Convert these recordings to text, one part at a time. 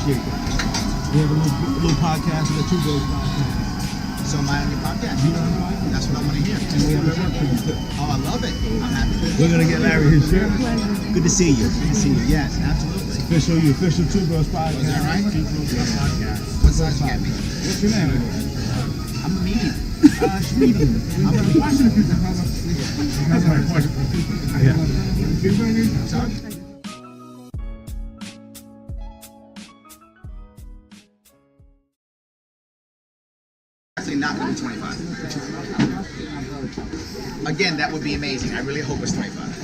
appreciate that. We have a little podcast, a Two Bros podcast. So am I on your podcast? You know what I mean? That's what I want to hear. And we have a shirt for you too. Oh, I love it. I'm happy. We're gonna get Larry his shirt. Good to see you. Good to see you. Yes, absolutely. Your official Two Bros podcast. Is that right? Two Bros podcast. What size you get me? What's your name? I'm a medium. Medium. I'm a medium. Yeah. Sorry? Actually not going to be 25. Again, that would be amazing. I really hope it's 25.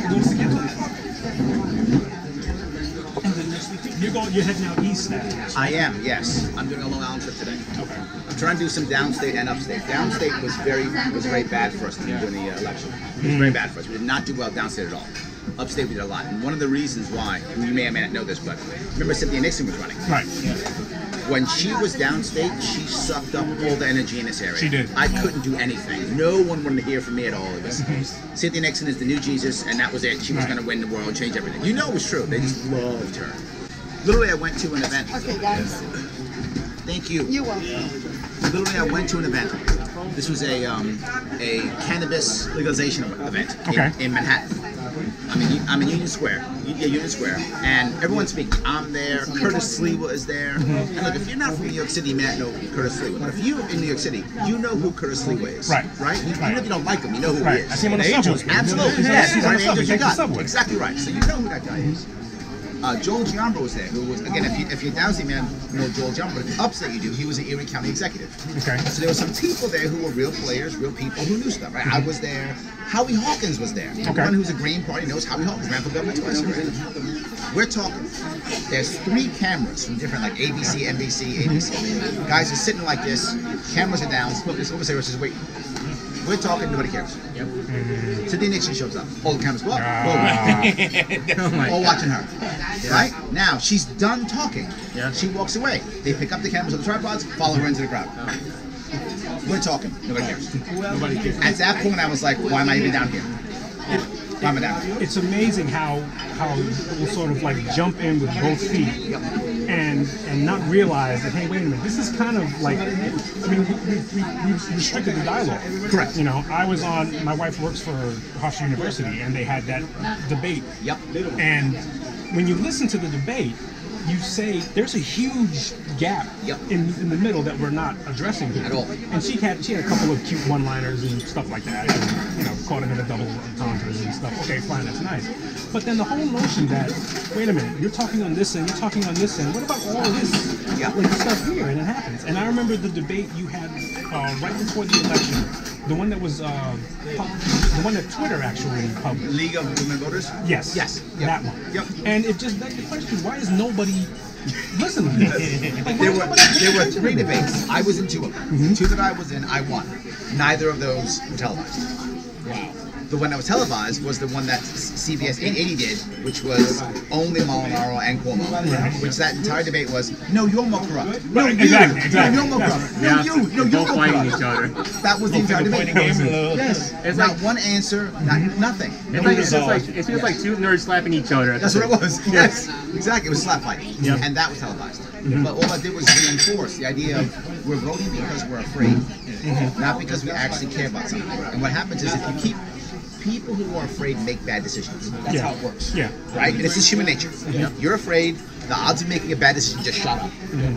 You're heading out east now. I am, yes. I'm doing a Long Island trip today. Okay. I'm trying to do some downstate and upstate. Downstate was very bad for us during the election. It was very bad for us. We did not do well downstate at all. Upstate we did a lot. And one of the reasons why, and you may or may not know this, but remember Cynthia Nixon was running. Right. When she was downstate, she sucked up all the energy in this area. She did. I couldn't do anything. No one wanted to hear from me at all. It was Cynthia Nixon is the new Jesus, and that was it. She was going to win the world, change everything. You know it was true. They just loved her. Literally, I went to an event. Okay, guys. Thank you. You're welcome. Literally, I went to an event. This was a cannabis legalization event in Manhattan. I'm in Union Square. Union Square, and everyone's speaking. I'm there. Curtis Sliwa is there. And look, if you're not from New York City, you may not know Curtis Sliwa. But if you're in New York City, you know who Curtis Sliwa is. Right. Even if you don't like him, you know who he is. I see him on the Angels, subway. absolutely. Yes, Yes, on the Angels, subway. you Take the got subway. exactly right. So you know who that guy is. Joel Giambro was there, who was, again, if you're downstate man, you know Joel Giambro. If you're upstate, you do. He was an Erie County executive. Okay. So there were some people there who were real players, real people who knew stuff, right? I was there. Howie Hawkins was there. Everyone who's a Green Party knows Howie Hawkins. Ran for governor twice already. We're talking. There's 3 cameras from different, like ABC, NBC, ABC. Guys are sitting like this. Cameras are down. Look, this overseer says, wait. We're talking, nobody cares. Yep. Cynthia Nixon shows up. All the cameras go up. All watching her. Right? Now, she's done talking. Yeah. She walks away. They pick up the cameras on the tripods, follow her into the crowd. We're talking. Nobody cares. Nobody cares. At that point, I was like, why am I even down here? Why am I down here? It's amazing how we'll sort of like jump in with both feet and not realize that, hey, wait a minute, this is kind of like, I mean, we've restricted the dialogue. Correct. You know, my wife works for Hofstra University, and they had that debate. Yep. And when you listen to the debate, you say there's a huge gap in the middle that we're not addressing here. At all. And she had a couple of cute one-liners and stuff like that, and, you know, caught in a double entendres and stuff. Okay, fine, that's nice. But then the whole notion that, wait a minute, you're talking on this end, you're talking on this end. What about all of this like stuff here? And it happens. And I remember the debate you had right before the election. The one that was, the one that Twitter actually published. League of Women Voters? Yes. Yes. That one. Yep. And it just begged the question, why is nobody listening? Like, There were 3 debates. I was in 2 of them. 2 that I was in, I won. Neither of those were televised. Wow. The one that was televised was the one that CBS 880 did, which was only Molinaro and Cuomo. Which that entire debate was, no, you're more corrupt. No, you. Exactly. No, you're more corrupt. No, you. No, you're more corrupt. Each other. That was the entire debate. Yes. It's not one answer, nothing. It feels like 2 nerds slapping each other. That's what it was. Yes, exactly. It was a slap fight. And that was televised. But all I did was reinforce the idea of we're voting because we're afraid, not because we actually care about something. And what happens is if you keep people who are afraid make bad decisions. That's how it works. Yeah. Right? And it's just human nature. You're afraid, the odds of making a bad decision just shot up.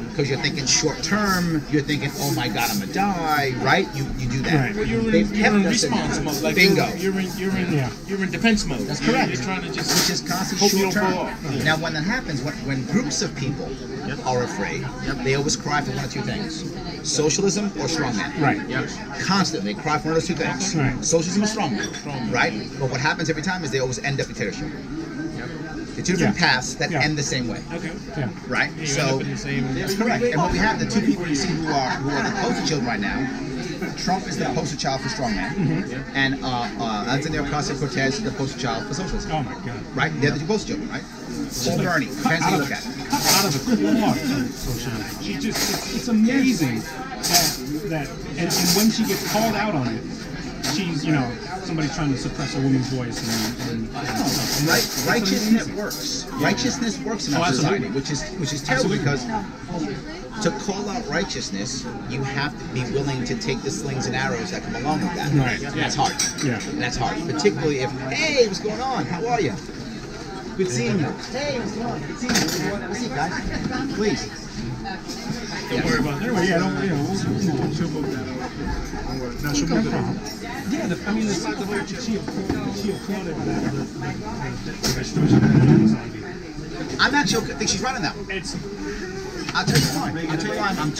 Because you're thinking short term, you're thinking, oh my God, I'm gonna die, right? You do that. Right. Well, you're in response mode. Like Bingo. You're in defense mode. That's correct. You're trying to It's just just constant hope you short don't term. fall off. Now, when that happens, when groups of people are afraid, they always cry for one of 2 things: socialism or strongman. Right. Constantly cry for one of those 2 things: Right. socialism or strongman. Right. But what happens every time is they always end up dictatorship. The 2 different paths that end the same way. Okay. Yeah. Right. You So end up in the same. that's correct. And what we have, the 2 people you see who are the poster children right now. Trump is the poster child for strongman, and Alexandria Ocasio-Cortez is the poster child for socialism. Oh my God. Right? They're the 2 poster children, right? Or Bernie, depends how you look at it. Cut out of the cloth. She just, it's amazing that and when she gets called out on it, she's, somebody's trying to suppress a woman's voice and Righteousness works. Righteousness works in our society, which is terrible because to call out righteousness, you have to be willing to take the slings and arrows that come along with that. Right. And that's hard. Yeah. And that's hard, particularly if, hey, what's going on? How are you? Good seeing you. Hey, what's going on? Good seeing you. Have a seat, guys. Please. Don't worry about that. Anyway, we'll she'll move that. No, she'll move it on. Yeah, the fact that she applauded the restriction on Amazon. I'm actually, I think she's right on that one. I'll tell you why. I am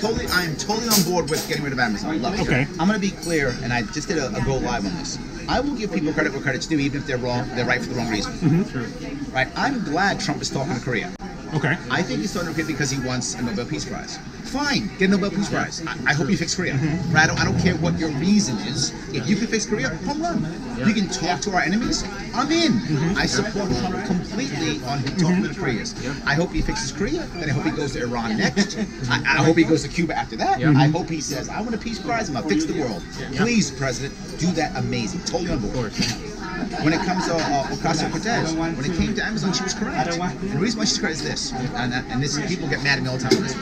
totally on board with getting rid of Amazon. I love it. Okay. I'm going to be clear, and I just did a go live on this. I will give people credit where credit's due, even if they're wrong. They're right for the wrong reason. Mm-hmm. Right? I'm glad Trump is talking to Korea. Okay. I think he's talking to Korea because he wants a Nobel Peace Prize. Fine, get a Nobel Peace Prize. I hope you fix Korea. Mm-hmm. Right? I don't care what your reason is. If you can fix Korea, home run. You can talk to our enemies. I'm in. Mm-hmm. I support Trump completely on talking to the Koreas. I hope he fixes Korea. Then I hope he goes to Iran next. I hope he goes to Cuba after that. I hope he says, I want a peace prize. I'm going to fix the world. Please, President, do that amazing. Totally on board. When it comes to Ocasio-Cortez, when it came to Amazon, she was correct. The reason why she's correct is this, and this people get mad at me all the time on this.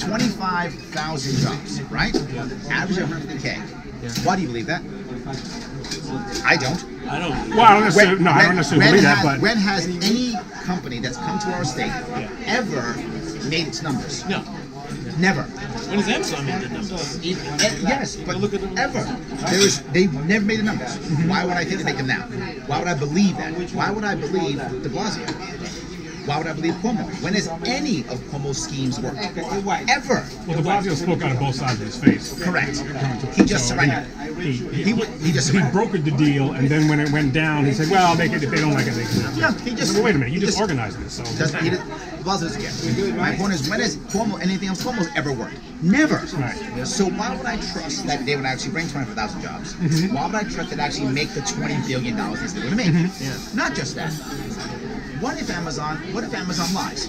25,000 jobs, right? Average of 150K. Why do you believe that? I don't. I don't. Well, I don't necessarily believe that, but when has any company that's come to our state ever made its numbers? No. Never. When has Amazon made the numbers? Yes, but look at them ever. They've never made the numbers. Why would I think they make them now? Why would I believe that? Why would I believe De Blasio? Why would I believe Cuomo? When has any of Cuomo's schemes worked? Ever. well, De Blasio spoke out of both sides of his face. Correct. He just surrendered. He just surrendered. brokered the deal, and then when it went down, he said, "Well, I'll make it if they don't like it." They can. Yeah, he just. Wait a minute, you just organized it, so. De Blasio's again. My point is, when has Cuomo, anything else Cuomo's ever worked? Never. Right. So why would I trust that they would actually bring 25,000 jobs? Why would I trust that actually make the $20 billion they said they would make? Not just that. What if Amazon lies?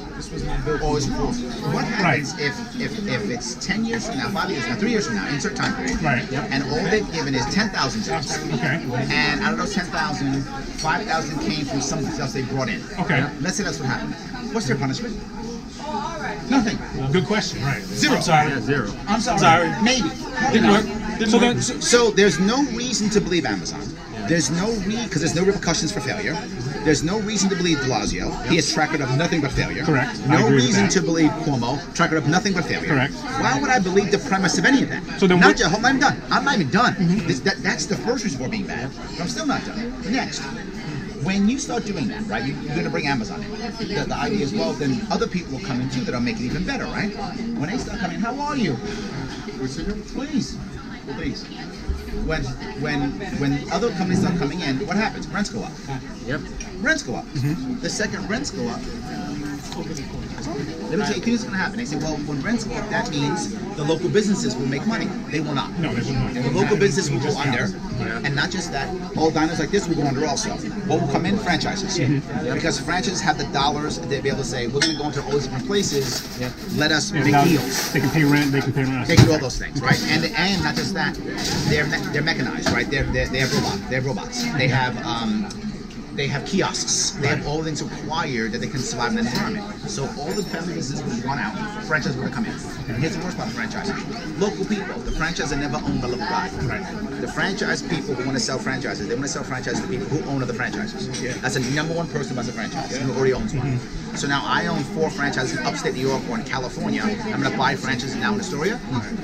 Or is false? What happens if it's 10 years from now, 5 years from now, 3 years from now, insert time period, Right. and all they've given is 10,000 jobs? Okay. And out of those 10,000, 5,000 came from something else they brought in. Okay. Let's say that's what happened. What's their punishment? Nothing. Good question. Right. Zero. I'm sorry. Yeah, zero. I'm sorry. Maybe. Didn't work. So then, So there's no reason to believe Amazon. There's no because there's no repercussions for failure. There's no reason to believe De Blasio. He has track record of nothing but failure. Correct. I No agree with reason that. to believe Cuomo. Track record of nothing but failure. Correct. Why would I believe the premise of any of that? So then not what- just, hold on, I'm done. I'm not even done. That's the first reason for being bad. But I'm still not done. Next. When you start doing that, right, you're going to bring Amazon in. The idea is, well, then other people will come in too that'll make it even better, right? When they start coming, how are you? Please. When other companies start coming in, what happens? Rents go up. Yep. Rents go up. The second rents go up, let me tell you, here's what's going to happen. They say, well, when rents go up, that means the local businesses will make money. They will not. no, they would not. The local business will go under, and not just that, all diners like this will go under also. What will come in? Franchises. Because franchises have the dollars, they'll be able to say, we're going to go into all these different places, let us make Now, deals. They can pay rent. They can pay rent. They can do all those things, right? And not just that, they're mechanized, right? They have robots. They have kiosks. They have all the things required that they can survive in that environment. So all the family businesses will run out. Franchises will come in. And here's the worst part of franchises. Local people. The franchise are never owned by local guys. Right. The franchise people who want to sell franchises, they want to sell franchises to people who own other franchises. That's the number one person who buys a franchise, who already owns one. So now I own 4 franchises in upstate New York or in California. I'm going to buy franchises now in Astoria.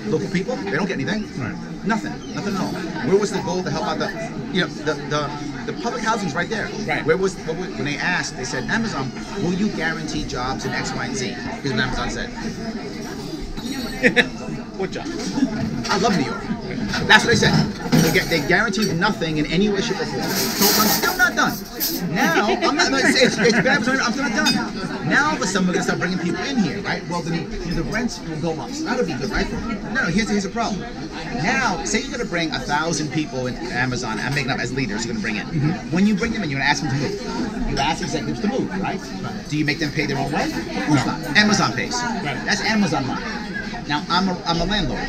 Local people, they don't get anything. Right. Nothing at all. Where was the goal to help out the public housing's right there. Right. When they asked, they said, Amazon, will you guarantee jobs in X, Y, and Z? Here's what Amazon said. What job? I love New York. That's what they said. They guaranteed nothing in any way, shape, or form. So I'm still not done. Now, I'm not going to say it's bad, but I'm still not done. Now, all of a sudden, we're going to start bringing people in here, right? Well, then the rents will go up. So that'll be good, right? No, here's a problem. Now, say you're going to bring 1,000 people into Amazon, I'm making up as leaders, you're going to bring in. When you bring them in, you're going to ask them to move. You ask executives to move, right? Do you make them pay their own way? Of course not. Amazon pays. That's Amazon money. Now, I'm a landlord.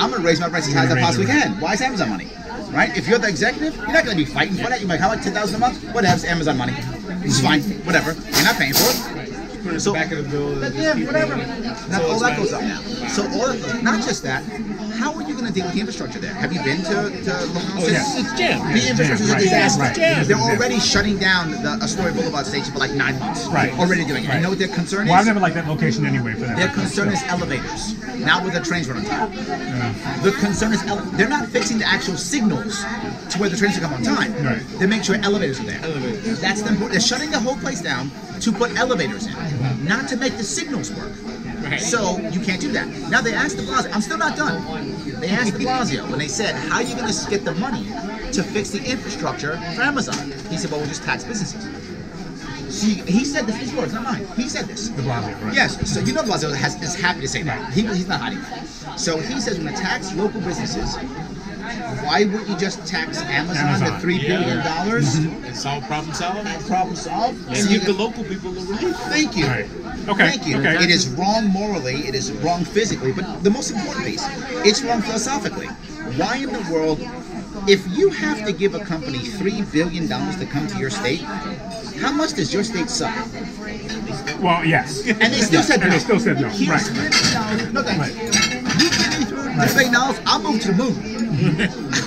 I'm going to raise my prices as high as I possibly can. Why is Amazon money? Right? If you're the executive, you're not going to be fighting for that. You're like, how like $10,000 a month? Whatever, it's Amazon money. It's fine. Whatever. You're not paying for it. So back of the bill. Yeah, whatever. Now, all that goes up now. So not just that. How are you going to deal with the infrastructure there? Have you been to Long Island? It's jammed. The infrastructure is a Right, disaster. right. They're already shutting down the Astoria Boulevard station for like 9 months. Right. Already doing it. Right. You know what their concern is? Well, I've never liked that location anyway for that. Their concern is elevators, not with the trains run on time. The concern is they're not fixing the actual signals to where the trains will come on time. Right. They make sure elevators are there. That's the important. They're shutting the whole place down to put elevators in, not to make the signals work. So you can't do that. Now they asked de Blasio, I'm still not done. They asked de Blasio when they said, how are you going to get the money to fix the infrastructure for Amazon? He said, well, we'll just tax businesses. See, he said this, his words, not mine. He said this. De Blasio, right? Yes, so you know Blasio is happy to say that. He's not hiding that. So he says we're going to tax local businesses. Why wouldn't you just tax Amazon to $3 billion? And solve problem solve. Problem solved? And give the local people the relief. Thank you. Right. Okay. Thank you. Okay. It is wrong morally, it is wrong physically, but the most important piece, it's wrong philosophically. Why in the world, if you have to give a company $3 billion to come to your state, how much does your state suck? Well, yes. And they still said no. And they still said no. Here's Right. $3 billion. No thanks. You give me $3 billion, I'll move to the moon.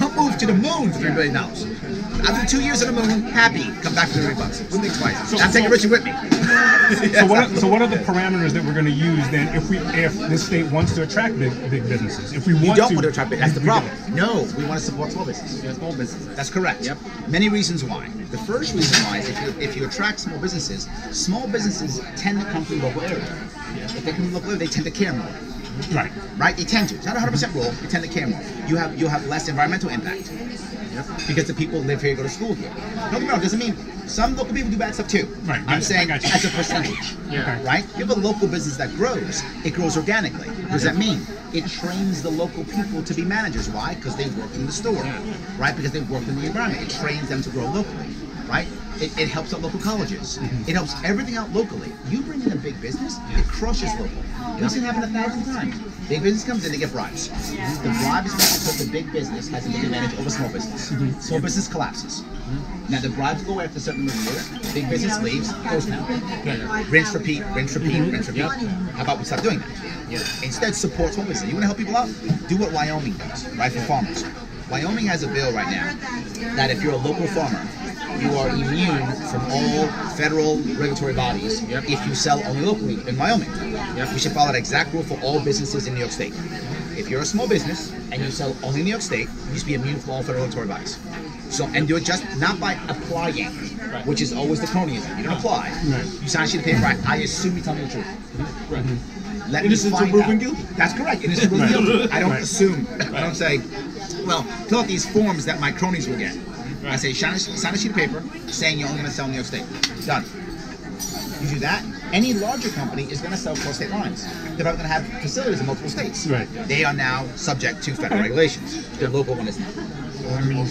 I'll move to the moon for $3 billion. After 2 years on the moon, happy. Come back for $30. Wouldn't think twice. I'm taking Richard with me. So what are the parameters that we're going to use then if this state wants to attract big businesses? If we You want don't want to attract big. That's the we problem. don't. No, we want to support small business. Yeah, small business. That's correct. Yep. Many reasons why. The first reason why is if you attract small businesses tend to come from the local area. If they come from the local area, they tend to care more. Right. Right? They tend to. It's not a 100% rule. They tend to care more. You'll have less environmental impact. Because the people live here, go to school here. Don't get me wrong, doesn't mean some local people do bad stuff too. Right, I'm I saying got you. as a percentage. Yeah. Right? You have a local business that grows, it grows organically. What does that mean? It trains the local people to be managers. Why? Because they work in the store. Right? Because they work in the environment. It trains them to grow locally. Right? It helps out local colleges. It helps everything out locally. You bring in a big business, it crushes local. We've seen it happen 1,000 times. Big business comes in, they get bribes. The bribe is because the big business has a big advantage over small business. Small business collapses. Now the bribes go after a certain number of years. Big business leaves, goes down. Rinse, repeat, rinse, repeat, rinse, repeat. How about we stop doing that? Instead, support small business. You want to help people out? Do what Wyoming does, right, for farmers. Wyoming has a bill right now that if you're a local farmer, you are immune from all federal regulatory bodies if you sell only locally in Wyoming. We should follow that exact rule for all businesses in New York State. If you're a small business and you sell only in New York State, you should be immune from all federal regulatory bodies. So, and do it just not by applying, which is always the cronyism. You don't apply. You sign a sheet of paper. I assume you tell me the truth. Let Innocent me until find proven out. guilty. That's correct. Innocent until proven guilty. I don't assume. I don't say, well, fill out these forms that my cronies will get. I say, sign a sheet of paper saying you're only going to sell in New York State. Done. You do that, any larger company is going to sell across state lines. They're probably going to have facilities in multiple states. Right. They are now subject to federal regulations. The local one is not. Cannot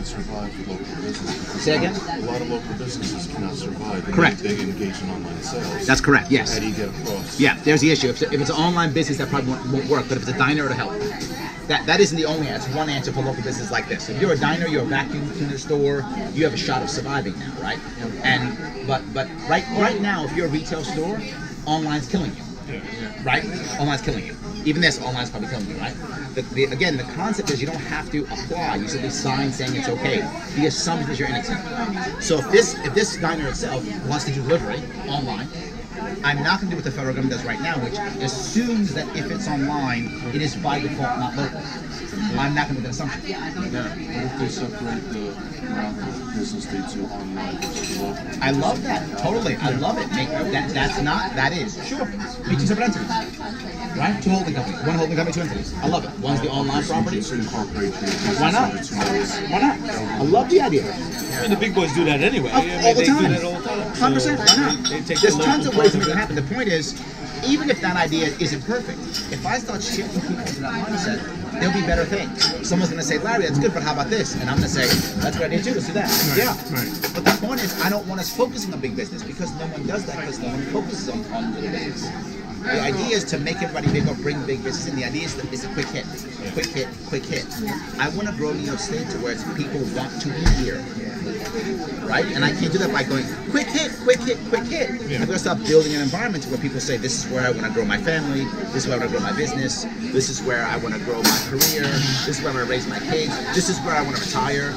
survive with local businesses. Say again? A lot of local businesses cannot survive. Correct. They engage in online sales. That's correct, yes. How do you get across? Yeah, there's the issue. If it's an online business, that probably won't work, but if it's a diner, it'll help. That isn't the only answer. It's one answer for local business like this. If you're a diner, you're a vacuum cleaner store, you have a shot of surviving now, right? And but right now, if you're a retail store, online's killing you. Right? Online's killing you. Even this, online's probably killing you, right? Again, the concept is you don't have to apply. You simply sign saying it's okay. The assumption is you're innocent. So if this diner itself wants to do delivery online, I'm not going to do what the federal government does right now, which assumes that if it's online, it is by default not local. I'm not going to make that assumption. What if they separate the amount of business they do online versus local? I love that. Totally. I love it. That is. Sure. Be two separate entities. Right? Two holding companies. One holding company, two entities. I love it. One's the online property. To incorporate your business Why not? into two months. Why not? I love the idea. I mean, the big boys do that anyway. All the They time. do that all the time. 100%. Why not? They take There's the tons of local ways to make product. it happen. The point is, even if that idea isn't perfect, if I start shifting people into that mindset, there'll be better things. Someone's going to say, Larry, that's good, but how about this? And I'm going to say, that's a good idea too, let's do that. Right. But the point is, I don't want us focusing on big business because no one does that, because no one focuses on little business. The idea is to make everybody big or bring big business in. The idea is that it's a quick hit. quick hit, quick hit. I want to grow New York State to where people want to be here. Right? And I can't do that by going quick hit, quick hit, quick hit. I'm going to start building an environment where people say, this is where I want to grow my family, this is where I want to grow my business, this is where I want to grow my career, this is where I want to raise my kids, this is where I want to retire.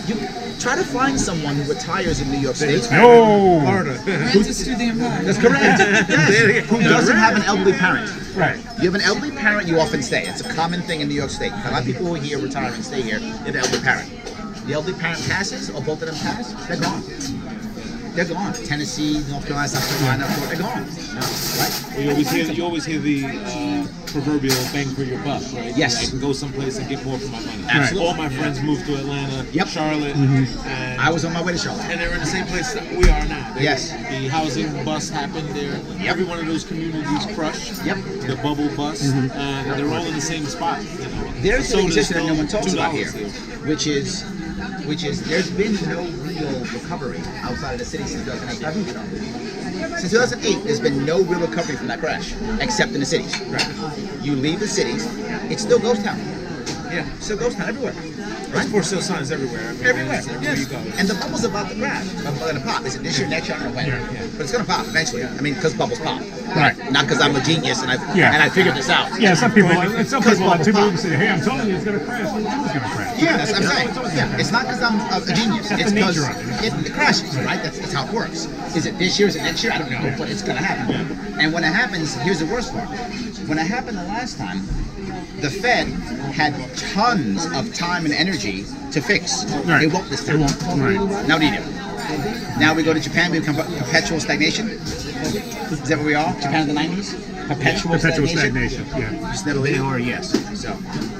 You try to find someone who retires in New York State. No. Francis to the Empire. That's correct. Yes. Who doesn't have an elderly parent. Right. You have an elderly parent, you often stay. It's a common thing in New York State. A lot of people who are here retire and stay here, they have an elderly parent. The elderly parent passes, or both of them pass, they're gone. They're gone. Tennessee, North Carolina, South Carolina, they're gone. Right? Well, you always hear the proverbial bang for your buck, right? Yes. I can go someplace and get more for my money. Absolutely. All my friends moved to Atlanta, Yep. Charlotte, and I was on my way to Charlotte. and they're in the same place that we are now. Yes. The housing bust happened there. Every one of those communities crushed. Yep. The bubble bust, and they're all in the same spot. You know. There's The an soda's existence that no still one talks about $2 here, which is there's been no real recovery outside of the city since 2008. Since 2008, there's been no real recovery from that crash, except in the cities. Right. You leave the cities, it's still ghost town. Yeah. Still ghost town everywhere. Right? For sale signs everywhere. I mean, Everywhere. everywhere you go. And the bubble's about to crash. It's going to pop. Is it this year, next year, I don't know when. But it's going to pop eventually. I mean, because bubbles pop. Right. Not because I'm a genius and I figured this out. Yeah, some people Pop. say, hey, I'm telling you it's going to crash. Well, it's going to crash. Yeah, that's what I'm saying. Yeah, it's not because I'm a genius. That's It's the because nature of it crashes, right? That's how it works. Is it this year? Is it next year? I don't know, but it's going to happen. And when it happens, here's the worst part. When it happened the last time, the Fed had tons of time and energy to fix. Right. It won't this time. Right. Now what do you do? Now we go to Japan, we become perpetual stagnation. Is that where we are? Japan in the 90s? Perpetual stagnation. Yeah. Just never leave or yes. So.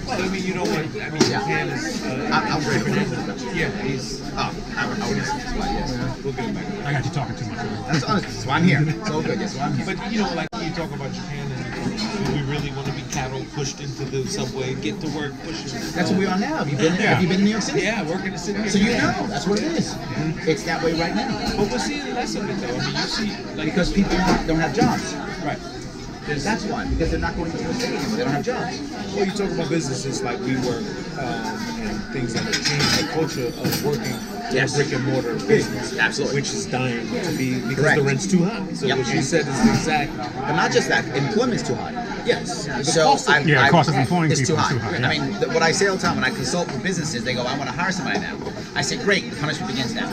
Well, I mean, you know what? I mean, Japan is. I'm very grateful. Yeah, he's. Oh, I would yes. We'll get him back. I got you talking too much. That's honest. That's why I'm here. It's all good. That's why I'm here. But you know, like you talk about Japan, and do we really want to be cattle pushed into the subway, get to work, push? That's what we are now. Have you been in New York City? Yeah, work in the city. So you know, that's what it is. It's that way right now. But we're seeing less of it, though. I mean, you see, like Because people don't have jobs. right. That's why. Because they're not going to the city anymore. They don't have jobs. Well, you talk about businesses like WeWork and things that have changed the culture of working in Yes. a brick and mortar business, Absolutely. which is dying to be because Correct. the rent's too high. So Yep. what you said is the exact. But not just that, employment's too high. Yes. The So cost of- Yeah, cost of employing it's people too is high. too high, yeah. I mean, what I say all the time when I consult with businesses, they go, "I want to hire somebody now." I say, "Great, the punishment begins now."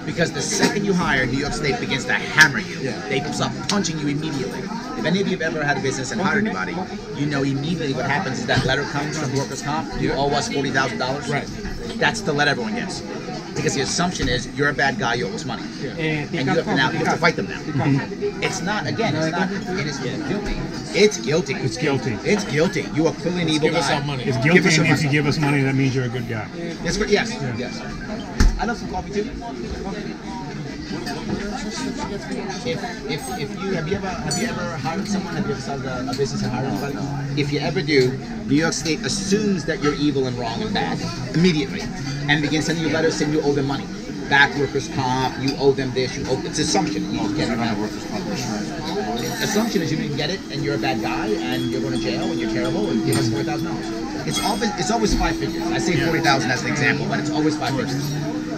Because the second you hire, New York State begins to hammer you. Yeah. They start punching you immediately. If any of you have ever had a business and hired anybody, you know immediately what happens is that letter comes from workers' comp. You owe us $40,000. Right. That's the letter everyone gets. Because the assumption is you're a bad guy, you owe us money. And you have to fight them now. It's not, again, it's not, it is guilty. It's guilty. It's guilty. It's guilty. You are clearly an evil Give us guy. our money. It's Give guilty, us your and if you money. give us money, that means you're a good guy. Yes, yes, yes. I love some coffee too. If you have you ever hired someone? Have you ever started a business and hired anybody? If you ever do, New York State assumes that you're evil and wrong and bad immediately, and begins sending you letters saying you owe them money. Back workers' comp, you owe them this, you owe. It's assumption. You get it now. Assumption is you didn't get it and you're a bad guy and you're going to jail and you're terrible and give us $40,000. It's always five figures. I say 40,000 as an example, but it's always five figures.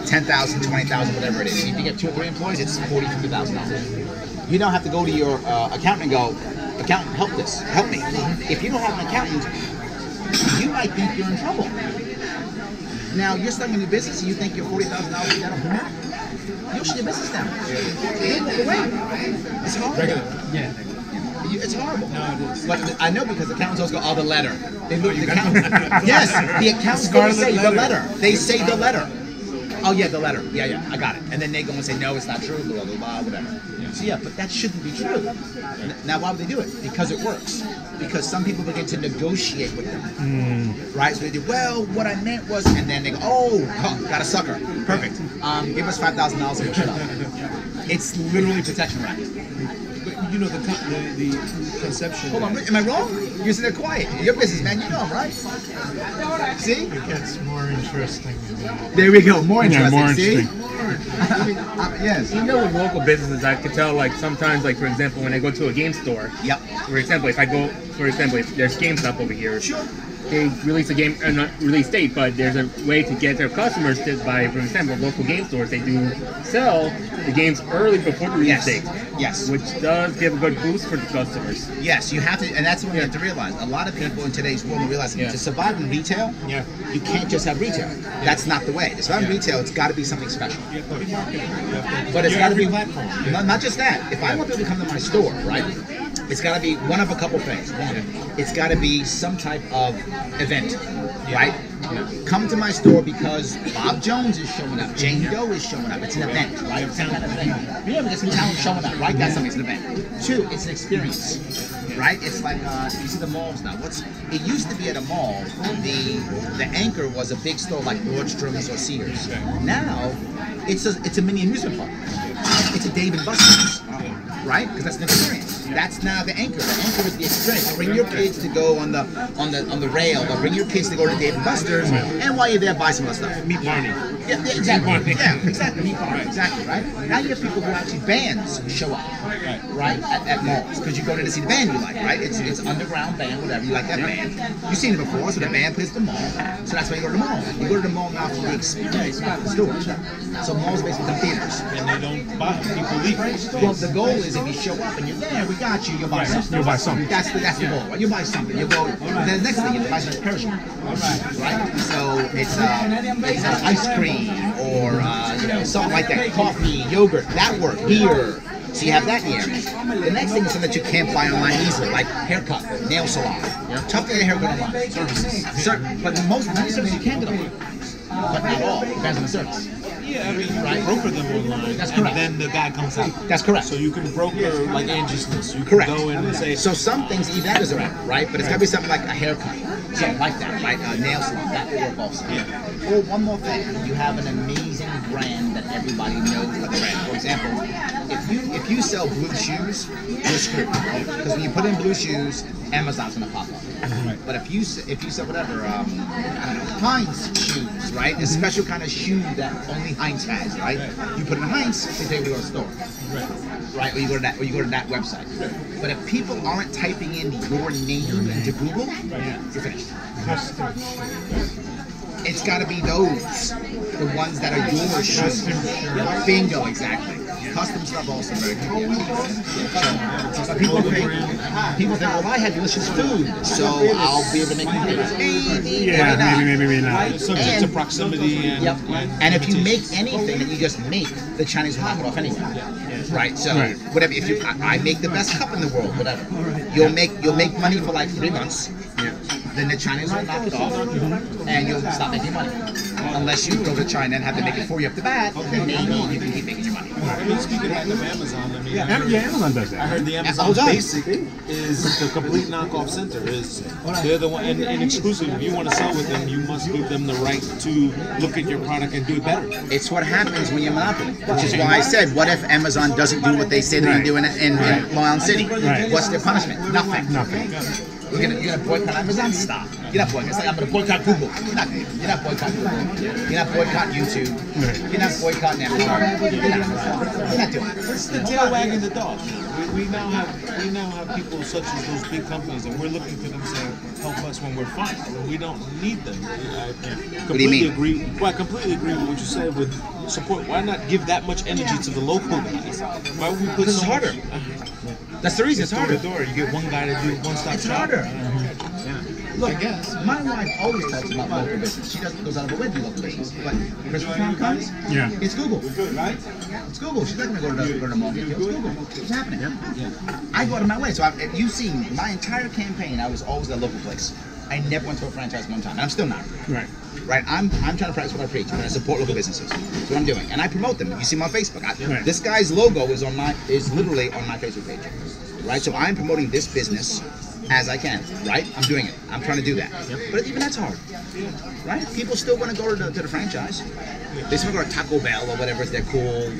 10,000, 20,000, whatever it is. If you get 2 or 3 employees, it's $40,000, $50,000. You now have to go to your accountant and go, accountant, help me. If you don't have an accountant, you might think you're in trouble. Now you're starting a new business and you think you're $40,000 in debt on Hallmark? You'll shut your business down. It's horrible. Yeah. It's horrible. But I know because accountants always go, oh, the letter. They look at the accountant. Yes, the accountants go and say the letter. They say the letter. Oh yeah, the letter. Yeah, I got it. And then they go and say, no, it's not true, blah, blah, blah, whatever. So yeah, but that shouldn't be true. Now, why would they do it? Because it works. Because some people begin to negotiate with them. Right? So they do, well, what I meant was, and then they go, oh, got a sucker. Perfect. Give us $5,000 and we'll shut up. It's literally protection racket. But you know the conception. Hold on, am I wrong? You're sitting there quiet. Your business, man. You know him, right? See? It gets more interesting. There we go. More interesting. more See? interesting. Yes. You know, with local businesses, I could tell, like, sometimes, like, for example, when I go to a game store, Yep. for example, if there's GameStop over here, Sure. they release a game, not release date, but there's a way to get their customers to buy, for example, local game stores. They do sell the games early before the release date. Yes. Which does give a good boost for the customers. Yes, you have to, and that's what you have to realize. A lot of people in today's world realize to survive in retail, you can't just have retail. That's not the way. To survive in retail, it's got to be something special. But it's got to be not just that. If I want people to come to my store, right? It's got to be one of a couple things. One, it's got to be some type of event, right? Come to my store because Bob Jones is showing up, Jane Doe is showing up. It's an event, right? It's some kind of thing. Yeah, but there's some talent showing up, right? That's something. It's an event. Two, it's an experience, right? It's like you see the malls now. It used to be at a mall. The anchor was a big store like Nordstrom's or Sears. Now, it's a mini amusement park. It's a Dave and Buster's, right? Because that's an experience. That's now the anchor. The anchor is the experience. Bring your kids to go on the rail. Or bring your kids to go to Dave and Buster's, and while you're there, buy some other stuff. Meat Barney. Yeah, exactly. Yeah, exactly. Meat Barney. Exactly, right? Now you have people who actually bands show up, right, at malls because you go there to see the band you like, right? It's underground band, whatever you like that band. You've seen it before, so the band plays the mall. So that's why you go to the mall. You go to the mall now for the experience, not the store. So malls basically become theaters. And they don't buy. People leave. Well, the goal is if you show up and you're there, we got you. You'll buy something. You'll buy something. That's the goal. Right? You buy something. You go. And then the next thing you buy something perishable, right? So it's ice cream or something like that. Coffee, yogurt, that work. Beer. So you have that here. The next thing is something that you can't buy online easily, like haircut, nail salon. Tough to get a haircut online. Services. But many services you can get online. But not all. Depends on the service. Yeah, I mean, you can broker them online. That's correct. And then the guy comes out. That's correct. So you can broker like Angie's List. You can Correct. go in and say. So some things even that is around, right? But it's got to be something like a haircut, something like that, right? A nail salon, that will work also. Yeah. Or one more thing, you have an amazing brand that everybody knows the brand. For example, if you sell blue shoes, you're screwed because when you put in blue shoes, Amazon's gonna pop up. Right. But if you sell whatever, I don't know, Heinz shoes, right? A special kind of shoe that only Heinz has, right? You put it in Heinz, they take it to a store. Right, or you go to that website. But if people aren't typing in your name into Google, you're finished. It's got to be those, the ones that are your shoes. Bingo, exactly. Custom stuff also very good. So people think, well, I had delicious food, so I'll be able to make you maybe, maybe not. Subject to proximity and. Yep. And if you make anything that you just make, the Chinese will knock it off anyway. Right. So whatever. If I make the best cup in the world, whatever. You'll make money for like 3 months. Then the Chinese will knock it off, and you'll stop making money. Unless you go to China and have to make it for you off the bat, then maybe you can keep making your money. I mean, speaking of Amazon, I mean, Amazon does that. I heard the Amazon Basic is the complete knockoff center. They're the one, and exclusive. If you want to sell with them, you must give them the right to look at your product and do it better. It's what happens when you're monopoly, which is why I said, what if Amazon doesn't do what they say they're going to do in Long Island City? What's their punishment? Nothing. You're gonna boycott Amazon? Stop. You're not boycotting. It's like I'm gonna boycott Google. You're not boycotting Google. You're not boycotting YouTube. You're not boycotting Amazon. You're not doing it. It's the tail wagging the dog. We now have people such as those big companies, and we're looking for them to help us when we're fine. When we don't need them. What do you mean? I completely agree with what you said with support. Why not give that much energy to the local guys? Why would we put Because it's harder. That's the reason it's harder. Door. You get one guy to do one-stop It's shop. harder. Look, my wife always talks about local business. She goes out of her way to do local business. But Christmas time comes, it's Google. Right? It's Google. She's not going to go to the mall. It's Google. What's happening? I go out of my way. So if you've seen my entire campaign, I was always at a local place. I never went to a franchise one time, and I'm still not. Right. I'm trying to practice what I preach. I'm trying to support local businesses. That's what I'm doing, and I promote them. You see them on Facebook. This guy's logo is literally on my Facebook page. Right. So I'm promoting this business as I can. Right. I'm doing it. I'm trying to do that. But even that's hard. Right. People still want to go to the franchise. They still want to go to Taco Bell or whatever. If they're cool,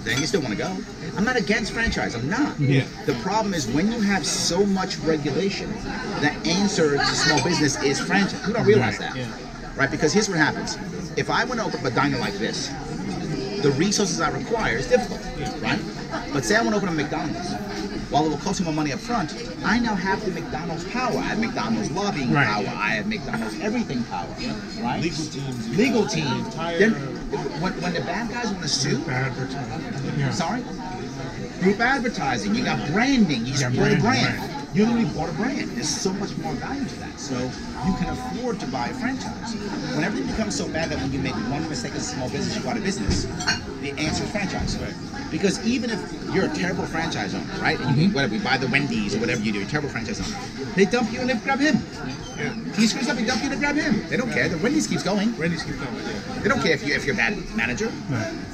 then you still want to go. I'm not against franchise. I'm not. The problem is when you have so much regulation, the answer to small business is franchise. You don't realize that. Right? Because here's what happens. If I want to open up a diner like this, the resources I require is difficult, right? But say I want to open a McDonald's. while it will cost you more money up front, I now have the McDonald's power. I have McDonald's lobbying power. I have McDonald's everything power. Right? Legal team. Then when the bad guys want to sue, sorry? Group advertising. You got branding. You support a brand. You literally bought a brand. There's so much more value to that. So you can afford to buy a franchise. When everything becomes so bad that when you make one mistake as a small business, you go out of business, the answer is franchise. Because even if you're a terrible franchise owner, right? And you, whatever, you buy the Wendy's or whatever you do, you're a terrible franchise owner. They dump you and they grab him. He screws up, they dump you and they grab him. They don't care. The Wendy's keeps going. They don't care if you're a bad manager.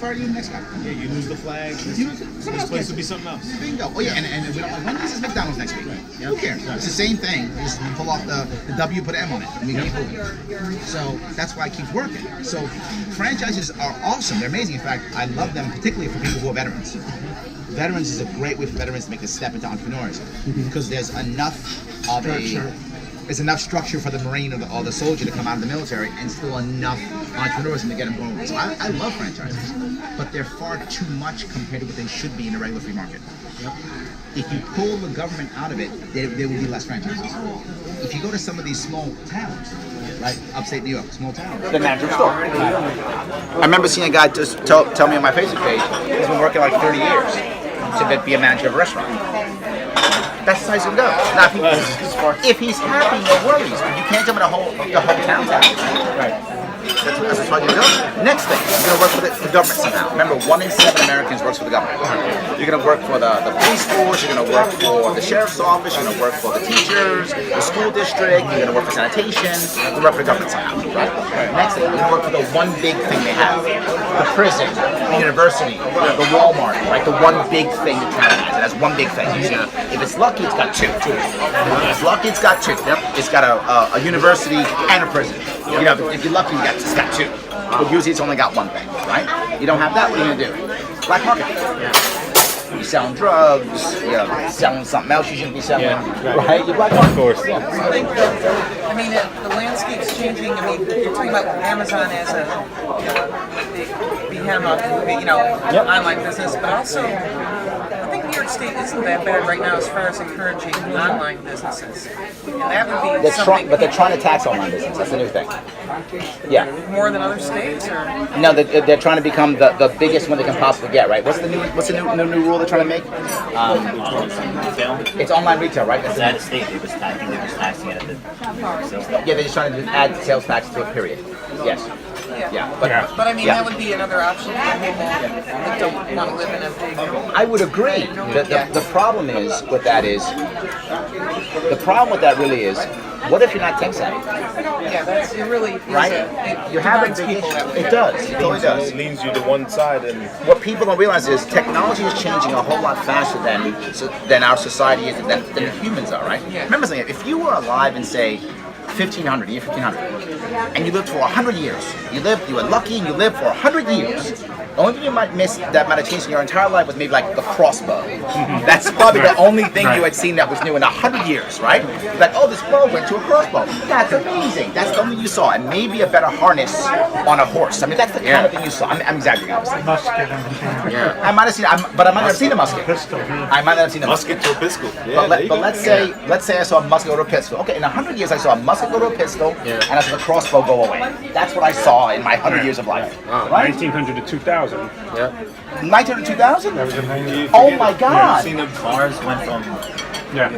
Fire you the next guy. Yeah, you lose the flag. This place will be something else. Bingo. Oh yeah, and we don't like Wendy's is McDonald's next week. Who cares? It's the same thing. Just pull off the W, put an M on it, and we keep moving. So that's why it keeps working. So franchises are awesome. They're amazing. In fact, I love them, particularly for people who are veterans. Veterans is a great way for veterans to make a step into entrepreneurism because there's enough of there's enough structure for the Marine or the soldier to come out of the military and still enough entrepreneurism to get them going. So I love franchises, but they're far too much compared to what they should be in the regular free market. If you pull the government out of it, there will be less franchises. If you go to some of these small towns, like upstate New York, small towns, the manager store. I remember seeing a guy just tell me on my Facebook page, he's been working like 30 years to be a manager of a restaurant. That's the size he'll go. Now, if he's happy, no worries. But you can't tell me the whole town's happy. Right. That's what's fucking good. Next thing, you're gonna work for the government somehow. Remember, 1 in 7 Americans works for the government. You're gonna work for the police force. You're gonna work for the sheriff's office. You're gonna work for the teachers, the school district. You're gonna work for sanitation. You work for the government somehow, right? Next thing, you're gonna work for the one big thing they have: the prison, the university, the Walmart. Right? The one big thing the town has. It has one big thing. If it's lucky, it's got 2. If it's lucky, it's got 2. Yep. It's got a university and a prison. You know, if you're lucky, it's got 2. But usually it's only got one thing, right? You don't have that, what are you gonna do? Black market. You're selling drugs, you're selling something else you shouldn't be selling, right? You're black market. Of course. I think, I mean, the landscape's changing. I mean, you're talking about Amazon as a big behemoth, online business, but also, I think New York State isn't that bad right now as far as encouraging online businesses. And that would be something. But they're trying to tax online business. That's the new thing. Yeah. More than other states, or no? They're trying to become the biggest one they can possibly get. Right? What's the new rule they're trying to make? It's online retail, right? It's out of state. I think they're just taxing it at the sales tax. Yeah, they're just trying to add sales tax to it. Period. Yes. Yeah. But I mean, that would be another option for people that don't want to live in a big. I would agree. The problem is with that really is, what if you're not tech savvy? Yeah, it really right. You have a big issue. It does. It totally does. It leans you to one side, and what people don't realize is technology is changing a whole lot faster than our society is, than humans are. Right. Yeah. Remember something. If you were alive in say 1500, year 1500, and you lived for 100 years, you were lucky and you lived for 100 years. The only thing you might miss that might have changed in your entire life was maybe like the crossbow. That's probably the only thing you had seen that was new in 100 years, right? You're like, oh, this bow went to a crossbow. That's amazing. That's the only thing you saw. And maybe a better harness on a horse. I mean, that's the kind of thing you saw. I'm exaggerating, obviously. Musket. I might have seen, but I might not have seen a musket. I might not have seen a musket. to a pistol. Yeah, but let's say I saw a musket go to a pistol. Okay, in 100 years I saw a musket go to a pistol, and I saw the crossbow go away. That's what I saw in my 100 years of life. Right? 1900 to 2000. Yeah. 1900 to 2000? Oh my God! Seen the cars went from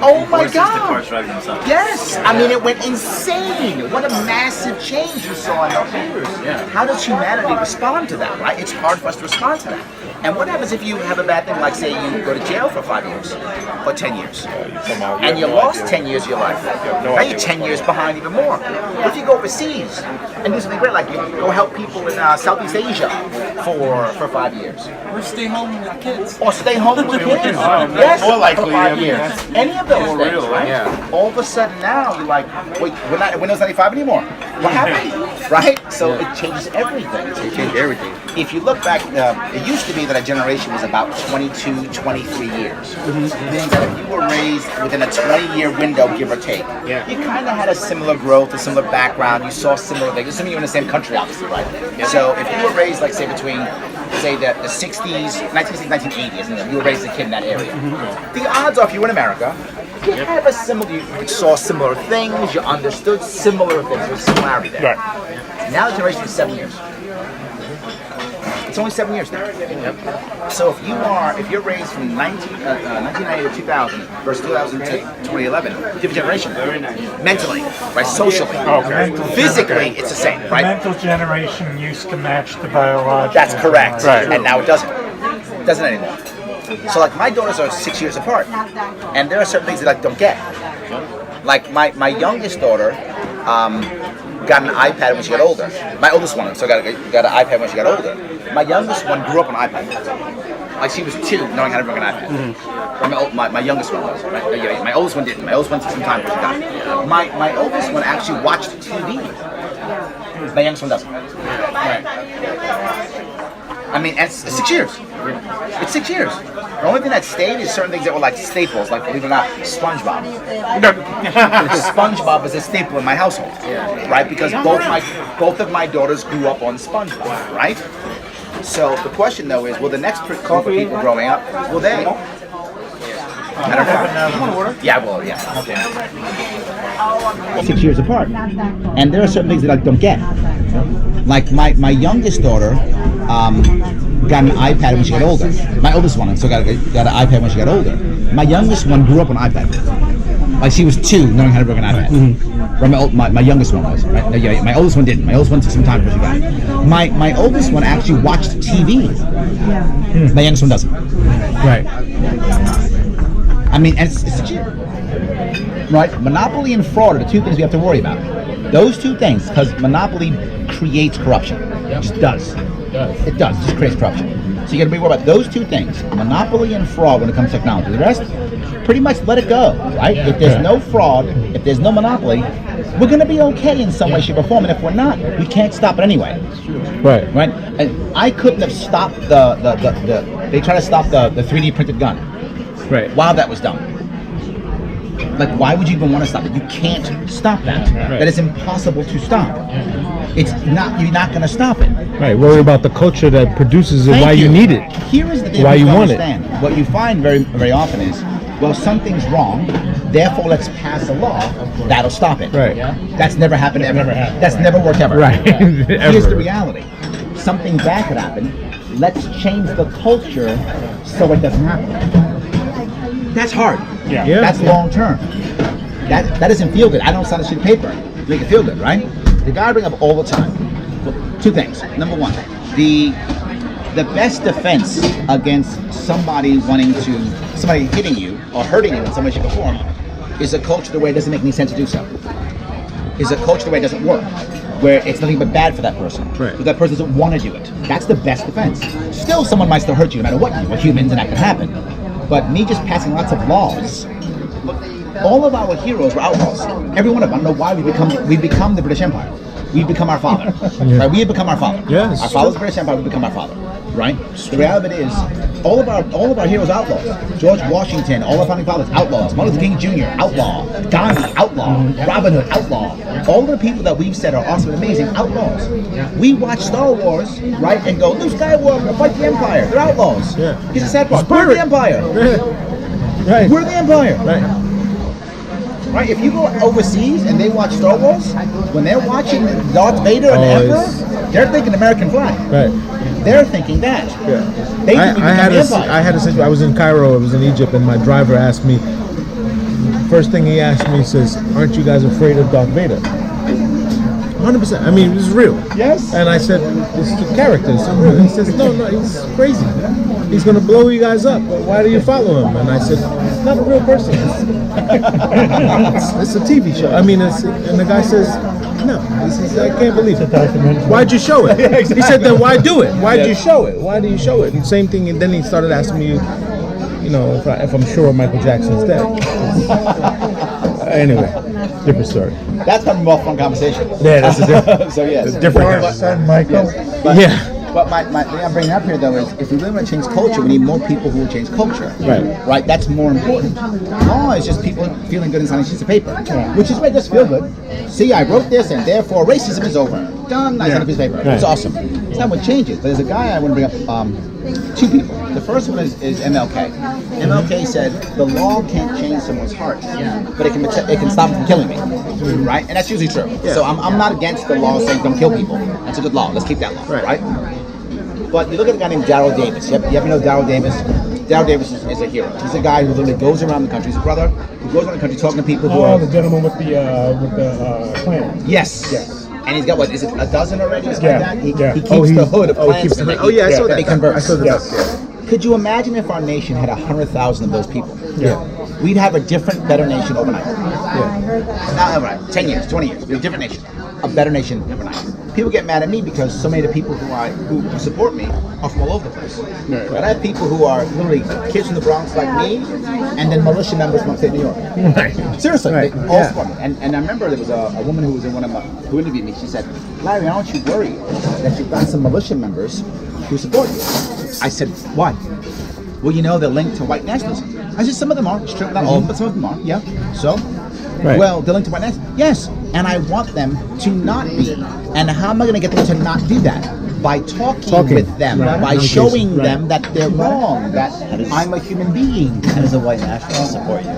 oh my horses to God! cars driving themselves. Yes, I mean it went insane. What a massive change you saw in our years. Yeah. How does humanity respond to that? Right? It's hard for us to respond to that. And what happens if you have a bad thing, like say you go to jail for 5 years or 10 years, and you lost 10 years of your life? Now you're 10 years behind even more. What if you go overseas and do something great, like you go help people in Southeast Asia for 5 years? Or stay home with kids. Or stay home with kids. Yes, more likely, for 5 I mean, years. Any of those things, right? Yeah. All of a sudden now you're like, wait, we're not Windows 95 anymore. What happened? right? So it changes everything. It changes everything. If you look back, it used to be that a generation was about 22, 23 years. Meaning that if you were raised within a 20-year window, give or take, you kind of had a similar growth, a similar background, you saw similar things. Assuming you're in the same country, obviously, right? So if you were raised, like, say, between, say, the 60s, 1960s, 1980s, and you were raised as a kid in that area, the odds are, if you were in America, you have a similar, you saw similar things, you understood similar things, there's similarity there. Right. Now the generation is 7 years. It's only 7 years now. So if you're raised from 1990 to 2000 versus 2000 to 2011, different generation. Mentally, right? Socially, physically, it's the same, right? The mental generation used to match the biological. That's correct. Right. And now it doesn't. It doesn't anymore. So like my daughters are 6 years apart, and there are certain things that I don't get. Like my youngest daughter got an iPad when she got older. My oldest one, so got an iPad when she got older. My youngest one grew up on an iPad. Like she was 2, knowing how to work an iPad. My youngest one was. Right? Yeah, my oldest one didn't. My oldest one took some time before she got it. My oldest one actually watched TV. My youngest one doesn't. Right. I mean, it's 6 years. It's 6 years. The only thing that stayed is certain things that were like staples, like, believe it or not, SpongeBob. SpongeBob is a staple in my household, right? Because both of my daughters grew up on SpongeBob, right? So the question though is, will the next group of people growing up, will they? I don't know. Yeah, well, yeah. Okay. 6 years apart, and there are certain things that I don't get. Like my youngest daughter got an iPad when she got older. My oldest one, so got an iPad when she got older. My youngest one grew up on an iPad. Like she was 2, knowing how to work an iPad. My youngest one was. Right? Yeah, my oldest one didn't. My oldest one took some time before she got it. My oldest one actually watched TV. My youngest one doesn't. Right. I mean, and it's 6 years. Right? Monopoly and fraud are the 2 things we have to worry about. Those 2 things, because monopoly creates corruption. It just does. It does. It just creates corruption. So you got to be worried about those 2 things: monopoly and fraud when it comes to technology. The rest, pretty much let it go, right? If there's no fraud, if there's no monopoly, we're going to be okay in some way, shape, or form. And if we're not, we can't stop it anyway. Right. Right. And I couldn't have stopped they try to stop the 3D printed gun. Right. While that was done. Like, why would you even want to stop it? You can't stop that. Right. That is impossible to stop. It's not. You're not going to stop it. Right. Worry about the culture that produces it. Why you need it. Here is the thing. Why you want it. What you find very, very often is, well, something's wrong, therefore let's pass a law that'll stop it. Right. That's never happened ever. That's never worked ever. Right. Here's the reality. Something bad could happen. Let's change the culture so it doesn't happen. That's hard. Yeah. That's long term. That doesn't feel good. I don't sign a sheet of paper to make it feel good, right? The guy I bring up all the time. Well, 2 things. Number 1, the best defense against somebody hitting you or hurting you in some way, shape, or form is a culture the way it doesn't make any sense to do so. Is a culture the way it doesn't work, where it's nothing but bad for that person. Right. But that person doesn't want to do it. That's the best defense. Still, someone might still hurt you no matter what. We're humans and that can happen. But me just passing lots of laws, all of our heroes were outlaws. Every one of them. I don't know why we become the British Empire. We've become our father. Right? We have become our father. Yes. Our father's the British Empire, we become our father. Right? The reality of it is, all of our heroes are outlaws. George Washington, all our founding fathers, outlaws. Martin Luther King Jr., outlaw. Gandhi, outlaw. Robin Hood, outlaw. All the people that we've said are awesome and amazing, outlaws. We watch Star Wars, right, and go, Luke Skywalker, fight the Empire. They're outlaws. Yeah. Here's the sad part. We're the Empire. Right. We're the Empire. Right. Right? If you go overseas and they watch Star Wars, when they're watching Darth Vader and the Emperor, they're thinking American flag. Right. They're thinking that. Yeah. They think I had a situation. I was in Cairo. I was in Egypt, and my driver asked me. First thing he asked me, he says, "Aren't you guys afraid of Darth Vader?" 100%. I mean, this is real. Yes. And I said, "It's the character. It's real." He says, "No, he's crazy. He's gonna blow you guys up. Why do you follow him?" And I said, "It's not a real person. It's a TV show. I mean, and the guy says, no. He says, I can't believe it. Why'd you show it? Exactly. He said, then why do it? Why'd you show it? Why do you show it? And same thing. And then he started asking me, if I'm sure Michael Jackson's dead. Anyway, different story. That's kind of a more fun conversation. Yeah, that's a different. So yes, It's different. Your son, Michael? But, Yeah. But my thing I'm bringing up here though is if we really want to change culture, we need more people who will change culture. Right. Right. That's more important. Law is just people feeling good inside a sheet of paper, which is great. Just feel good. See, I wrote this, and therefore racism is over. Done. Nice on a piece of paper. Right. It's awesome. It's not what changes. But there's a guy I want to bring up. Two people. The first one is MLK. MLK said the law can't change someone's heart, but it can stop them from killing me. Right. And that's usually true. So I'm not against the law saying don't kill people. That's a good law. Let's keep that law. Right. But you look at a guy named Darrell Davis. You ever know Darrell Davis? Darrell Davis is a hero. He's a guy who literally goes around the country. He's a brother who goes around the country talking to people who are the gentleman with the Klan. Yes. And he's got what? Is it a dozen already? Or Yeah. like that? He Yeah. keeps the hood of Klansmen. keeps the hood. that Oh, yeah, I saw that he that. converts. I saw that. Yes. Could you imagine if our nation had 100,000 of those people? Yeah. We'd have a different, better nation overnight. Not overnight. 10 years, 20 years. We'd have a different nation. A better nation overnight. People get mad at me because so many of the people who support me are from all over the place. Right. But I have people who are literally kids from the Bronx like me, and then militia members from upstate New York. Right. Seriously, Right. they all support me. And I remember there was a woman who was in who interviewed me. She said, "Larry, aren't you worried that you've got some militia members who support you?" I said, "Why?" "Well, you know, they're linked to white nationalism." I said, "Some of them are. It's true, not all, but some of them are. Yeah. So, Right. well, they're linked to white nationalism. Yes, and I want them to not be. And how am I going to get them to not do that? By talking with them, Right. by Communication. showing Right. them that they're wrong, that I'm a human being." How does a white nationalist support you?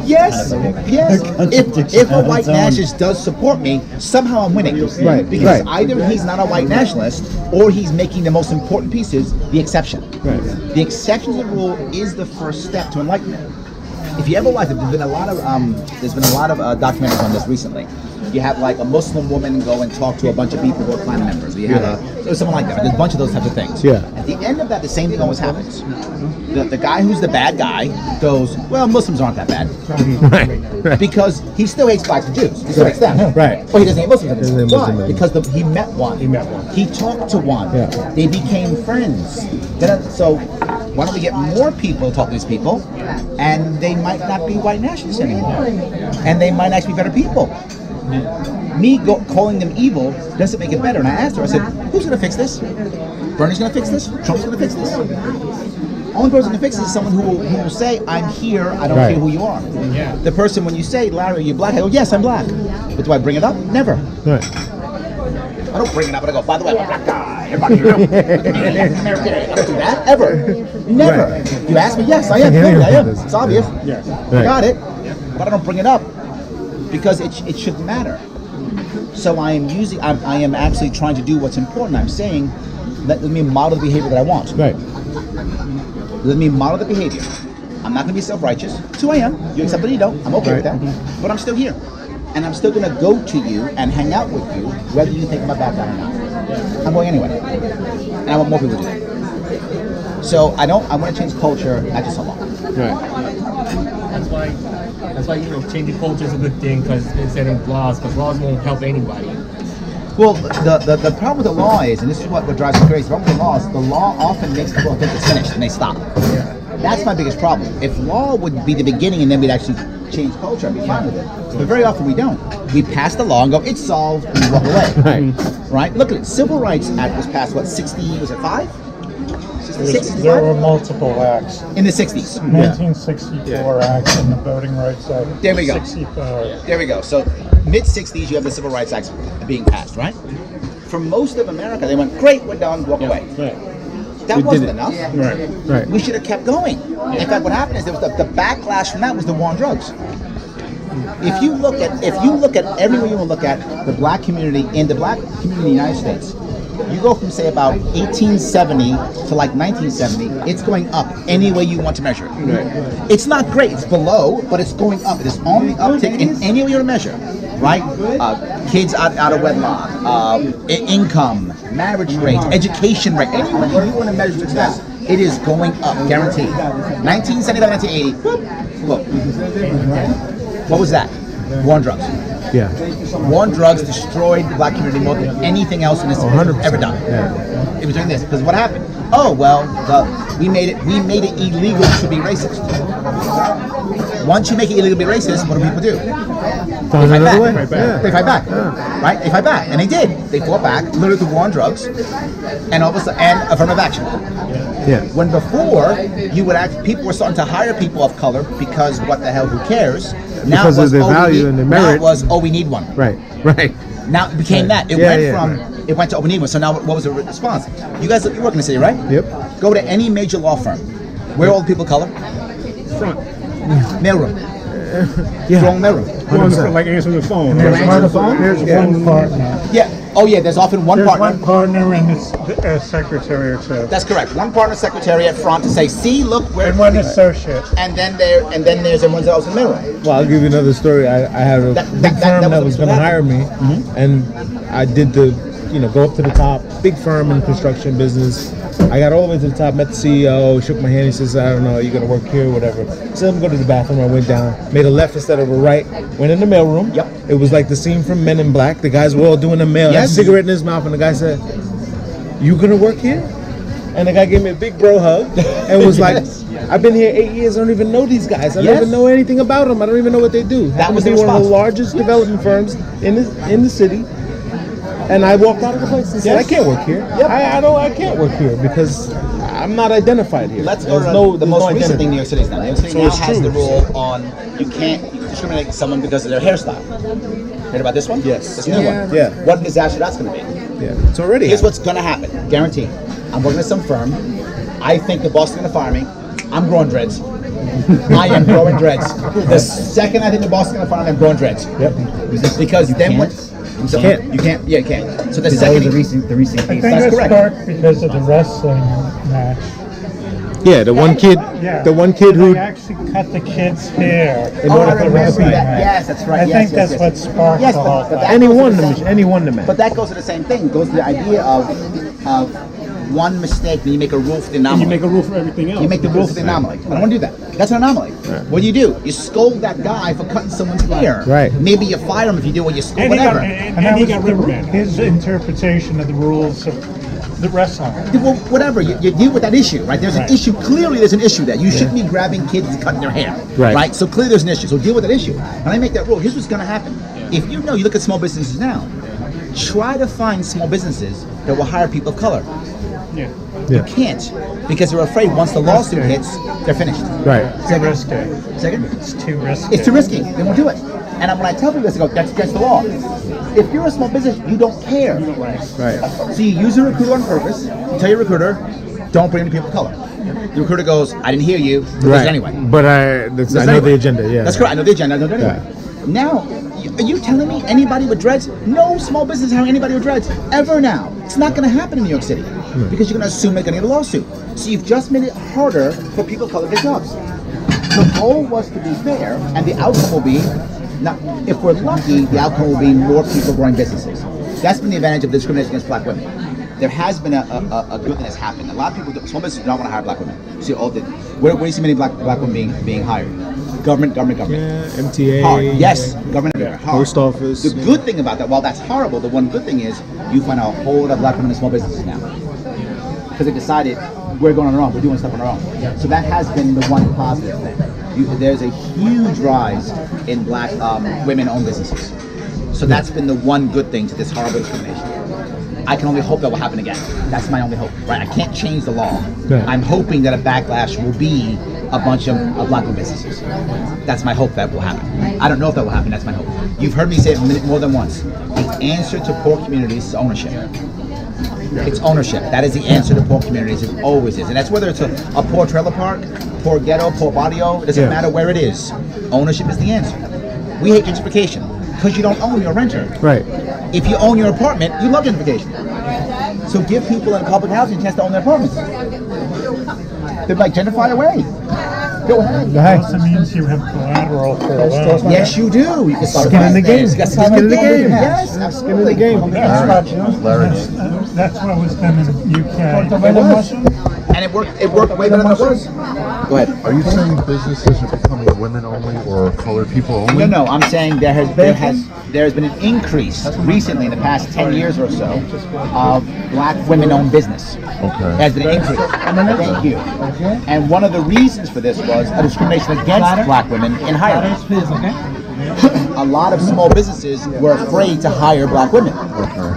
Yes, yes. If a white nationalist does support me, somehow I'm winning. Right, Because right. either he's not a white nationalist, or he's making the most important pieces the exception. Right. The exception to the rule is the first step to enlightenment. If you ever watch it, there's been a lot of documentaries on this recently. You have like a Muslim woman go and talk to a bunch of people who are Klan members. You have something like that. There's a bunch of those types of things. Yeah. At the end of that, the same thing always happens. The guy who's the bad guy goes, "Well, Muslims aren't that bad," Right. because he still hates blacks and Jews. He still hates them. Right. But he doesn't hate Muslims Doesn't anymore. hate Why? Muslims Because he met one. He talked to one. Yeah. They became friends. So why don't we get more people to talk to these people, and they might not be white nationalists anymore, and they might actually be better people. Me calling them evil doesn't make it better. And I asked her, I said, "Who's going to fix this? Bernie's going to fix this? Trump's going to fix this?" Only person who can fix this is someone who will say, "I'm here, I don't Right. care who you are." The person, when you say, "Larry, you're black," I go, "Yes, I'm black." But do I bring it up? Never. Right. I don't bring it up and I go, "By the way, I'm a black guy. Everybody here." I don't do that, ever. Never. Right. You ask me, yes, I am. Yeah, Clearly, I am. yeah. It's obvious. Yes. Right. Got it. But I don't bring it up because it shouldn't matter. So I am actually trying to do what's important. I'm saying, let me model the behavior that I want. Right. Let me model the behavior. I'm not going to be self-righteous. It's who I am. You accept it or you don't. I'm okay with that. But I'm still here. And I'm still going to go to you and hang out with you, whether you think I'm a bad guy or not. I'm going anyway. And I want more people to do that. So I want to change culture, not just a law. Right. That's why changing culture is a good thing because instead of laws, because laws won't help anybody. Well, the problem with the law is, and this is what drives me crazy, the problem with the law often makes people think it's finished and they stop. That's my biggest problem. If law would be the beginning and then we'd actually change culture, I'd be fine with it. But very often we don't. We pass the law and go, "It's solved," and we walk away. Right. Right? Look at it. Civil Rights Act was passed, what, 65? 66, There were multiple acts. in the 60s. 1964 Act and the Voting Rights Act. There we go. 65. There we go. So mid-60s, you have the Civil Rights Act being passed, right? For most of America, they went, "Great, we're done, walk away." That We wasn't did it. enough. Right. We should have kept going. In fact, what happened is there was the backlash from that was the war on drugs. If you look at everywhere you want to look at the black community in the United States, you go from say about 1870 to like 1970, it's going up any way you want to measure it. Right. It's not great, it's below, but it's going up. It is on the uptick in any way you want to measure, right? Kids out of wedlock, income, marriage rate, education rate, any way you want to measure success, it is going up, guaranteed. 1970 to 1980, look, what was that? War on drugs. Yeah. War on drugs destroyed the black community more than anything else in this country ever done. Yeah. It was doing this because what happened? Oh well, we made it illegal to be racist. Once you make it illegal to be racist, what do people do? Find They another way. fight back. Yeah. They fight back, right? They fight back, and they did. They fought back, literally through war on drugs, and all of a sudden, and affirmative action. Yeah. When before you would people were starting to hire people of color because what the hell, who cares? Now Because it was, of their value and their Now merit. it was, oh, we need one. Right. Right. Now it became that. It Yeah, went yeah, from it went to oh, we need one. So now what was the response? You guys, you work in the city, right? Yep. Go to any major law firm. Where are all the people of color? Front. Mailroom. Yeah. Wrong mailroom. Ones for like answering the phone. There's Answer the phone? There's one partner. Yeah. Oh yeah. There's often one There's partner. one partner and a secretary or two. That's correct. One partner, secretary at front to say, see, look, where. And one associate. And then there's everyone else in the mailroom. Well, I'll give you another story. I had a big firm that was going to hire me, and I did go up to the top, big firm in construction business. I got all the way to the top, met the CEO, shook my hand. He says, I don't know, you're going to work here, whatever. So I'm going to go to the bathroom. I went down, made a left instead of a right, went in the mailroom. Yep. It was like the scene from Men in Black. The guys were all doing the mail, had a cigarette in his mouth, and the guy said, you going to work here? And the guy gave me a big bro hug and was like, I've been here 8 years. I don't even know these guys. I don't even know anything about them. I don't even know what they do. That was Happened to be one of response. the largest development firms in the city. And I walked out of the place and said, I can't work here. I can't work here because I'm not identified here. Let's go There's to the most no recent thing identity. New York City is now. New York City now has the rule on you can't discriminate someone because of their hairstyle. Heard about this one? Yes. This new one. Yeah. What a disaster that's going to be. Yeah. It's already Here's happened. what's going to happen. Guaranteed. I'm working at some firm. I think the boss is going to fire me. I'm growing dreads. I am growing dreads. The second I think the boss is going to fire me, I'm growing dreads. Yep. Because then can't? So can't. You can't. Yeah, you can't. So the That was second the recent I case. think That's it correct. sparked because of the wrestling match. Yeah, the one kid, Yeah. the one kid who They actually cut the kid's hair. in I order to remember wrestle. that. Yes, that's right. I Yes, think yes, that's yes. what sparked Yes, the whole thing. that And he goes to won the the same- match. And he won the match. But that goes to the same thing. It goes to the idea of one mistake, then you make a rule for the anomaly. You make a rule for everything else. You make the rule for the anomaly. I don't want to do that. That's an anomaly. What do? You scold that guy for cutting someone's hair. Right. Maybe you fire him if you do what you scold, And he got, whatever. and that he was got reprimanded. his interpretation of the rules of the wrestling. Well, whatever. You deal with that issue, right? There's an Right. issue. Clearly, there's an issue there. You shouldn't be grabbing kids and cutting their hair. Right. So clearly, there's an issue. So deal with that issue. And I make that rule. Here's what's going to happen. If you look at small businesses now. Try to find small businesses that will hire people of color. Yeah. You can't because they're afraid once the lawsuit hits, they're finished. Right. Too risky. Second? It's too risky. It's too risky. They won't do it. And when I tell people this, I go, that's against the law. If you're a small business, you don't care. Right. So you use a recruiter on purpose. You tell your recruiter, don't bring any people of color. The recruiter goes, I didn't hear you. But Right. anyway. But I know the agenda. Yeah. That's correct. I know the agenda. I know it anyway. Now, are you telling me anybody with dreads? No small business hiring anybody with dreads ever now. It's not going to happen in New York City because you're going to assume they're going to get a lawsuit. So you've just made it harder for people of color to get jobs. The goal was to be fair, and the outcome will be, now, if we're lucky, the outcome will be more people growing businesses. That's been the advantage of discrimination against black women. There has been a good thing that's happened. A lot of people, small businesses do not want to hire black women. See, where do you see many black women being hired? Government. Yeah, MTA. Hard. Yes, government. Hard. Post office. The good thing about that, while that's horrible, the one good thing is you find a whole lot of black women in small businesses now. Because they decided we're going on our own, we're doing stuff on our own. So that has been the one positive thing. There's a huge rise in black women-owned businesses. So that's been the one good thing to this horrible discrimination. I can only hope that will happen again. That's my only hope, right? I can't change the law. Yeah. I'm hoping that a backlash will be a bunch of black-owned businesses. That's my hope that will happen. I don't know if that will happen, that's my hope. You've heard me say it more than once. The answer to poor communities is ownership. It's ownership. That is the answer to poor communities. It always is. And that's whether it's a poor trailer park, poor ghetto, poor barrio. It doesn't matter where it is. Ownership is the answer. We hate gentrification because you don't own your renter. Right. If you own your apartment, you love gentrification. So give people in public housing a chance to own their apartments. They're like, gentrify away. Go ahead. It also means you have collateral for a loan. Yes, you do. You can start Skin in the game. You got Skin in the game. Yes, absolutely. Skin in the game. That's what was done in the UK. And it worked way better than it was. Go ahead. Are you saying businesses are becoming women only or colored people only? No. I'm saying there has been an increase recently in the past 10 years or so of black women-owned business. Okay. There has been an increase. Thank you. And one of the reasons for this was a discrimination against black women in hiring. A lot of small businesses were afraid to hire black women.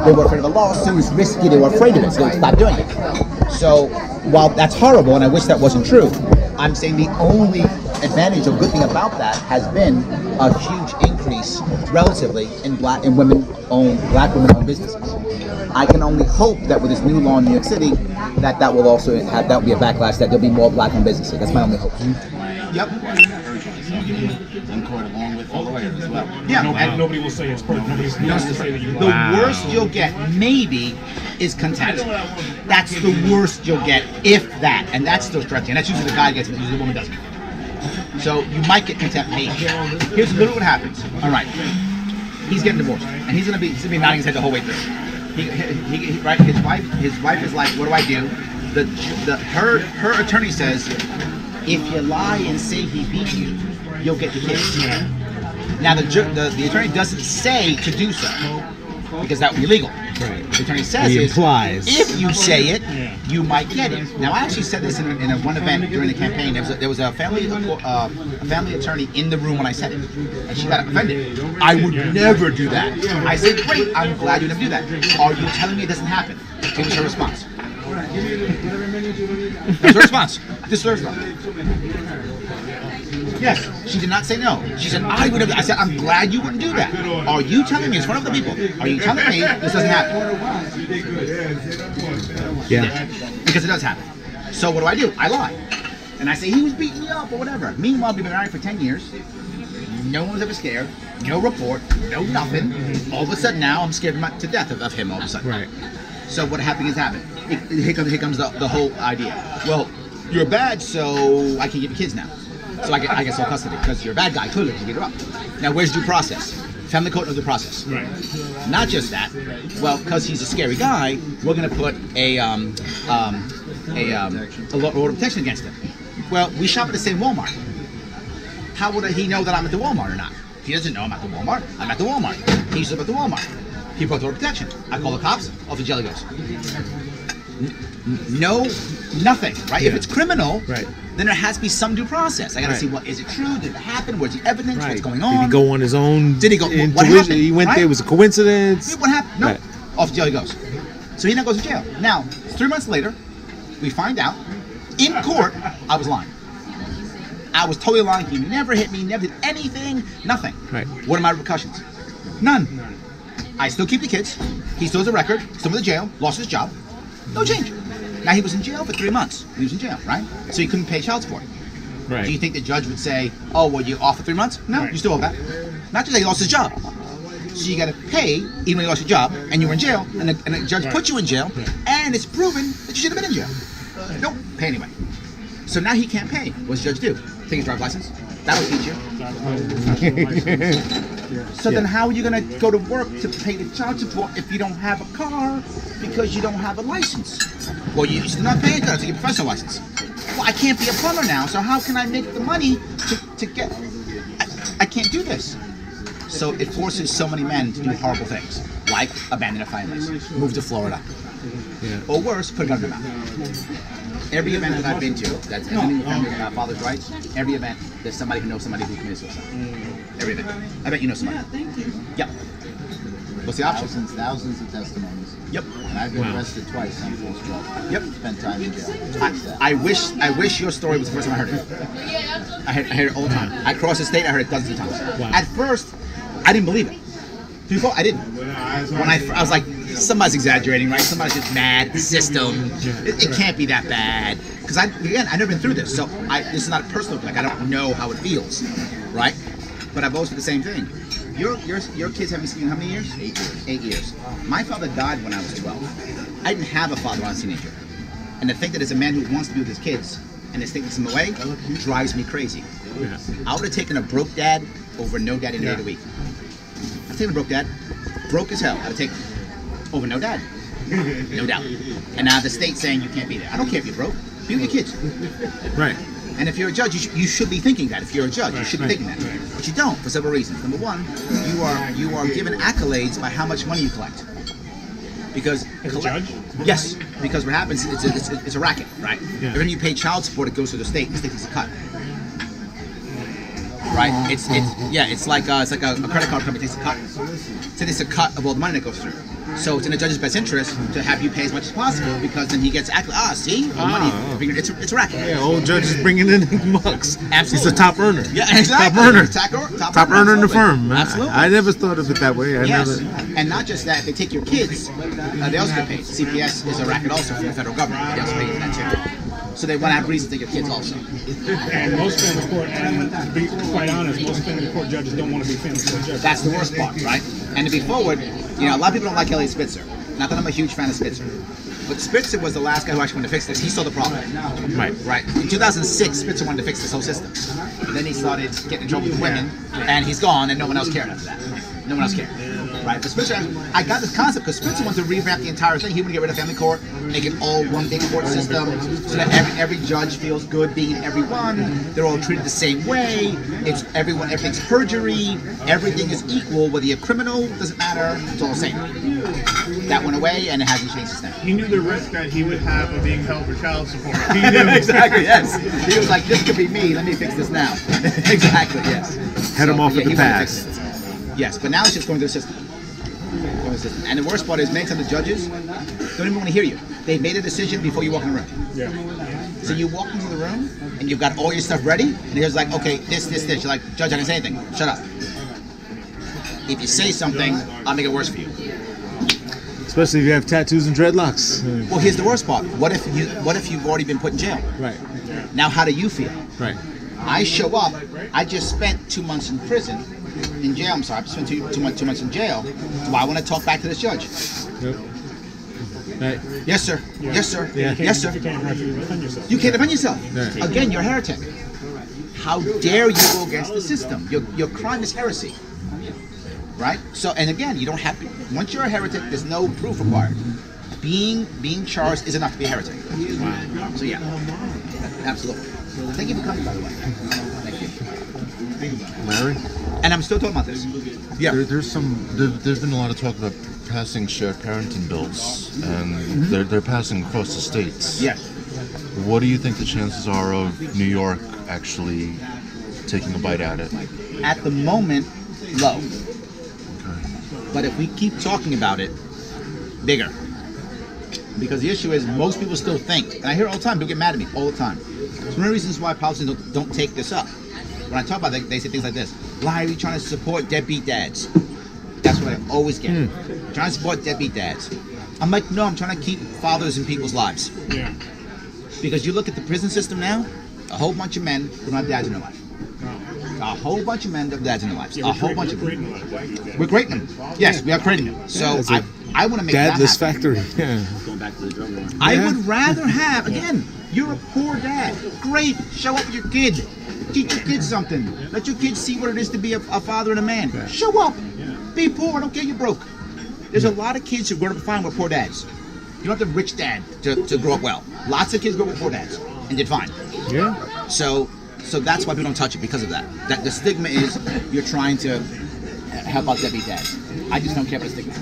They were afraid of the lawsuit, it was risky, they were afraid of it, so they would stop doing it. So while that's horrible, and I wish that wasn't true, I'm saying the only advantage or good thing about that has been a huge increase relatively in black women-owned businesses. I can only hope that with this new law in New York City, that will also have, that will be a backlash, that there'll be more black-owned businesses. That's my only hope. Yep. In court along with the lawyer as well. Yeah. And nobody will say it's perfect. Nobody's going to say that you The worst you'll get, maybe, is contempt. That's the worst you'll get, if that. And that's still stretching. And that's usually the guy gets it, usually the woman doesn't. So you might get contempt, maybe. Here's literally what happens. All right. He's getting divorced. And he's gonna be nodding his head the whole way through. He right? His wife is like, what do I do? Her attorney says, if you lie and say he beat you, you'll get the kids. Now the attorney doesn't say to do so, because that would be illegal. Right. The attorney says He implies. if you say it, you might get it. Now I actually said this in one event during the campaign. There was a family attorney in the room when I said it, and she got offended. I would never do that. I said, great, I'm glad you never do that. Are you telling me it doesn't happen? Here was her response. That's her response. This is her response. Yes, she did not say no. She said, I would have. I said, I'm glad you wouldn't do that. Are you telling me, in front of the people, are you telling me this doesn't happen? Yeah. Because it does happen. So what do? I lie. And I say, he was beating me up or whatever. Meanwhile, we've been married for 10 years. No one was ever scared. No report. No nothing. All of a sudden now, I'm scared to death of him all of a sudden. Right. So what happened. Here comes the whole idea. Well, you're bad, so I can give you kids now. So I get sole custody because you're a bad guy. Clearly, you get her up. Now, where's due process? Family court knows due process. Right. Not just that. Well, because he's a scary guy, we're going to put a order of protection against him. Well, we shop at the same Walmart. How would he know that I'm at the Walmart or not? He doesn't know I'm at the Walmart. I'm at the Walmart. He used to live at the Walmart. He brought the order of protection. I call the cops. Off the jelly goes. No, nothing, right? Yeah. If it's criminal, right, then there has to be some due process. I got to see, is it true? Did it happen? Where's the evidence? Right. What's going on? Did he go on his own? Did he go? What intuition? happened? He went right? there. It was a coincidence. What happened? No. Right. Off to jail he goes. So he now goes to jail. Now, 3 months later, we find out in court I was lying. I was totally lying. He never hit me. Never did anything. Nothing. Right. What are my repercussions? None. I still keep the kids. He still has a record. Still in the jail. Lost his job. No change. Now he was in jail for 3 months. He was in jail, right? So he couldn't pay child support. Right. Do you think the judge would say, "Oh, well, you off for 3 months"? No, you still owe that. Not just that he lost his job. So you got to pay even when you lost your job and you were in jail, and the judge put you in jail, and it's proven that you should have been in jail. Nope, pay anyway. So now he can't pay. What does the judge do? Take his driver's license. That'll teach you. So then how are you going to go to work to pay the child support if you don't have a car because you don't have a license? Well, you still not paying that to get a professional license. Well, I can't be a plumber now, so how can I make the money to get... I can't do this. So it forces so many men to do horrible things, like abandon their families, move to Florida, or worse, put a gun in their mouth. Every event that I've been to, that's anything with father's rights, every event, there's somebody who knows somebody who committed suicide. Every event. I bet you know somebody. Yep. What's the option? Thousands of testimonies. Yep. And I've been arrested twice on false drugs. Yep. Spent time in jail. I wish your story was the first time I heard it. I heard it all the time. I crossed the state, I heard it dozens of times. Wow. At first, I didn't believe it. Before, I didn't. When I was like, somebody's exaggerating, right? Somebody's just mad. The system. It can't be that bad. Because I've never been through this, so this is not a personal thing. I don't know how it feels, right? But I've always said the same thing. Your kids haven't seen you in how many years? 8 years. 8 years. My father died when I was 12. I didn't have a father when I was a teenager. And to think that there's a man who wants to be with his kids and is taking them away drives me crazy. Yeah. I would have taken a broke dad over no dad any day of the week. I'd taken a broke dad. Broke as hell. I would take over no dad. No doubt. And now the state's saying you can't be there. I don't care if you're broke. Be with your kids. Right. And if you're a judge, you should be thinking that. If you're a judge, you should be thinking that. But you don't for several reasons. Number one, you are given accolades by how much money you collect. Because As a judge? Yes, because what happens it's a racket, right? Yeah. Every time you pay child support, it goes to the state. The state takes a cut. Right? It's like a credit card company takes a cut. So it's a cut of all the money that goes through. So it's in the judge's best interest to have you pay as much as possible because then he gets see? Money. It's a racket. Yeah, old judge is bringing in bucks. Absolutely. He's a top earner. Yeah, exactly. Top earner in the firm. Absolutely. I never thought of it that way. Yes. And not just that, if they take your kids, they also get paid. CPS is a racket also from the federal government. They also pay that too. So they want to have reasons to take your kids also. And most family court, and to be quite honest, most family court judges don't want to be family court judges. That's the worst part, right? And to be forward, a lot of people don't like Elliot Spitzer. Not that I'm a huge fan of Spitzer. But Spitzer was the last guy who actually wanted to fix this. He saw the problem. Right. In 2006, Spitzer wanted to fix this whole system. And then he started getting in trouble with women, and he's gone, and no one else cared after that. No one else cared. Right? But Spitzer, I got this concept because Spitzer wanted to revamp the entire thing. He wanted to get rid of family court, make it all one big court system, so that every judge feels good being in every one. They're all treated the same way. Everything's perjury. Everything is equal. Whether you're criminal, doesn't matter. It's all the same. That went away, and it hasn't changed since then. He knew the risk that he would have of being held for child support. He knew. Exactly, yes. He was like, this could be me. Let me fix this now. Exactly, yes. Head him off with the past. Yes, but now it's just going through the system. And the worst part is many times the judges don't even want to hear you. They've made a decision before you walk in the room. Yeah. So you walk into the room and you've got all your stuff ready, and he's like, okay, this. You're like, Judge, I didn't say anything. Shut up. If you say something, I'll make it worse for you. Especially if you have tattoos and dreadlocks. Well, here's the worst part. What if you've already been put in jail? Right. Now, how do you feel? Right. I show up. I just spent 2 months in prison. In jail, I'm sorry. I spent two months in jail. Do I want to talk back to this judge? Yep. Right. Yes, sir. Yeah. Yes, sir. Yeah. Yes, sir. You can't defend yourself. You can't defend yourself. Right. Again, you're a heretic. How dare you go against the system? Your crime is heresy. Right? So, and again, you don't have to. Once you're a heretic, there's no proof required. Being charged is enough to be a heretic. Wow. So yeah, absolutely. Thank you for coming, by the way. Thank you. Larry? And I'm still talking about this. Yeah. There's been a lot of talk about passing shared parenting bills, and they're passing across the states. Yes. What do you think the chances are of New York actually taking a bite at it? At the moment, low. Okay. But if we keep talking about it, bigger. Because the issue is most people still think, and I hear it all the time, people get mad at me all the time. It's one of the reasons why politicians don't take this up. When I talk about it, they say things like this: Larry, you're trying to support deadbeat dads. That's what I always get. Trying to support deadbeat dads. I'm like, no, I'm trying to keep fathers in people's lives. Yeah. Because you look at the prison system now, a whole bunch of men don't have dads in their life. A whole bunch of men don't have dads in their lives. A whole bunch of them. We're creating them. Yes, we are creating them. So I want to make that dadless happen. factory. Yeah. Going back to the drug war. I would rather have, again, you're a poor dad. Great. Show up with your kid. Teach your kids something. Let your kids see what it is to be a father and a man. Yeah. Show up. Yeah. Be poor. I don't care you're broke. There's a lot of kids who grow up fine with poor dads. You don't have to rich dad to grow up well. Lots of kids grow up with poor dads and did fine. Yeah. So that's why people don't touch it, because of that. That the stigma is you're trying to help out deadbeat dads. I just don't care about the stigma.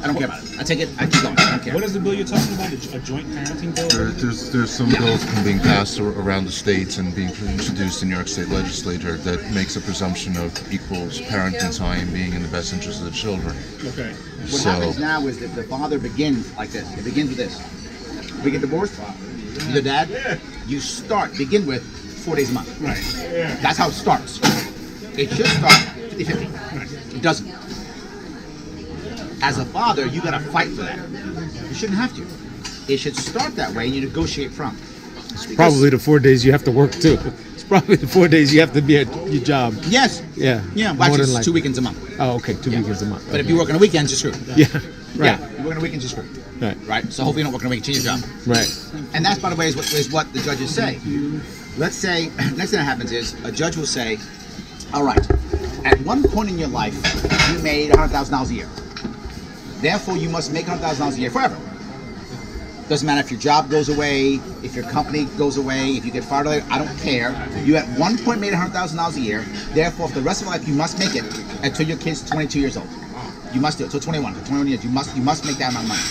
I don't care about it. I take it. I keep going. I don't care. What is the bill you're talking about? A joint parenting bill? There's some bills being passed around the states and being introduced in New York State Legislature that makes a presumption of equal parenting time being in the best interest of the children. Okay. What happens now is that the father begins like this. It begins with this. We get divorced. You're the dad. You begin with 4 days a month. Right. Yeah. That's how it starts. It should start 50-50. Right. It doesn't. As a father, you gotta fight for that. You shouldn't have to. It should start that way and you negotiate from. It's probably the 4 days you have to work too. It's probably the 4 days you have to be at your job. Yes. Yeah. Yeah, well, actually, it's 2 weekends a month. Oh, okay, 2 weekends a month. But if you work on the weekends, you're screwed. Yeah, right. Yeah, you work on the weekends, you're screwed. Right. Right? So hopefully you don't work on the weekend, change your job. Right. And that's, by the way, is what the judges say. Let's say, next thing that happens is, a judge will say, all right, at one point in your life, you made $100,000 a year. Therefore, you must make $100,000 a year forever. Doesn't matter if your job goes away, if your company goes away, if you get fired later, I don't care. You at one point made $100,000 a year. Therefore, for the rest of your life, you must make it until your kid's 22 years old. You must do it. So 21. For 21 years, you must make that amount of money.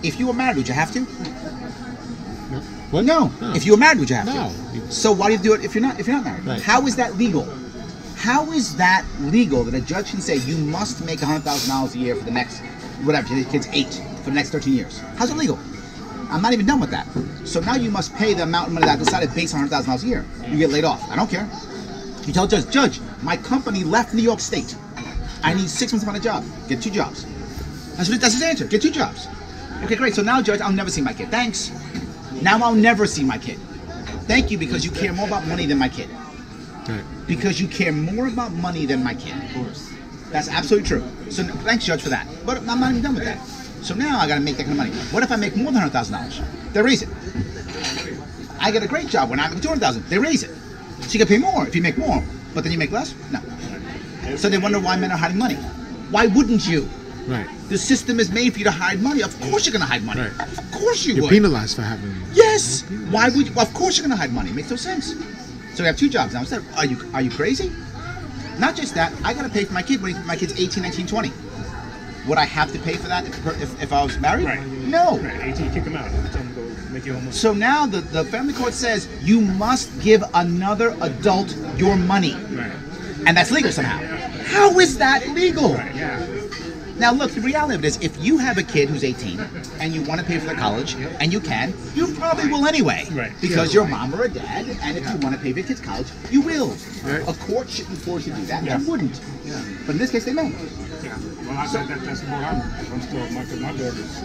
If you were married, would you have to? What? No. If you were married, would you have No. to? So why do you do it if you're not married? Right. How is that legal? How is that legal that a judge can say you must make $100,000 a year for the next, whatever, your kid's 8, for the next 13 years? How's it legal? I'm not even done with that. So now you must pay the amount of money that I decided based on $100,000 a year. You get laid off. I don't care. You tell the judge, my company left New York State. I need 6 months to find a job. Get 2 jobs. That's his answer. Get 2 jobs. Okay, great. So now, judge, I'll never see my kid. Thanks. Now I'll never see my kid. Thank you, because you care more about money than my kid. Right. Because you care more about money than my kid. Of course. That's absolutely true. So thanks, judge, for that. But I'm not even done with that. So now I got to make that kind of money. What if I make more than $100,000? They raise it. I get a great job when I make $200,000. They raise it. So you can pay more if you make more. But then you make less? No. So they wonder why men are hiding money. Why wouldn't you? Right. The system is made for you to hide money. Of course you're going to hide money. Right. Of course you You're would. penalized for having. Yes. Why would you? Well, of course you're going to hide money. It makes no sense. So we have 2 jobs now. Instead, are you crazy? Not just that, I got to pay for my kid when my kid's 18, 19, 20. Would I have to pay for that if I was married? Right. No. Right. 18, kick him out. Tell him to go make you almost. So now the family court says you must give another adult your money. Right. And that's legal somehow. How is that legal? Right. Yeah. Now look, the reality of it is, if you have a kid who's 18 and you want to pay for their college, and you can, you probably will anyway. Right. Because you're a mom or a dad, and if you want to pay for your kid's college, you will. Right. A court shouldn't force you to do that. Yeah. They wouldn't. Yeah. But in this case, they may. Yeah. Well, that's what I'm still. My daughter's.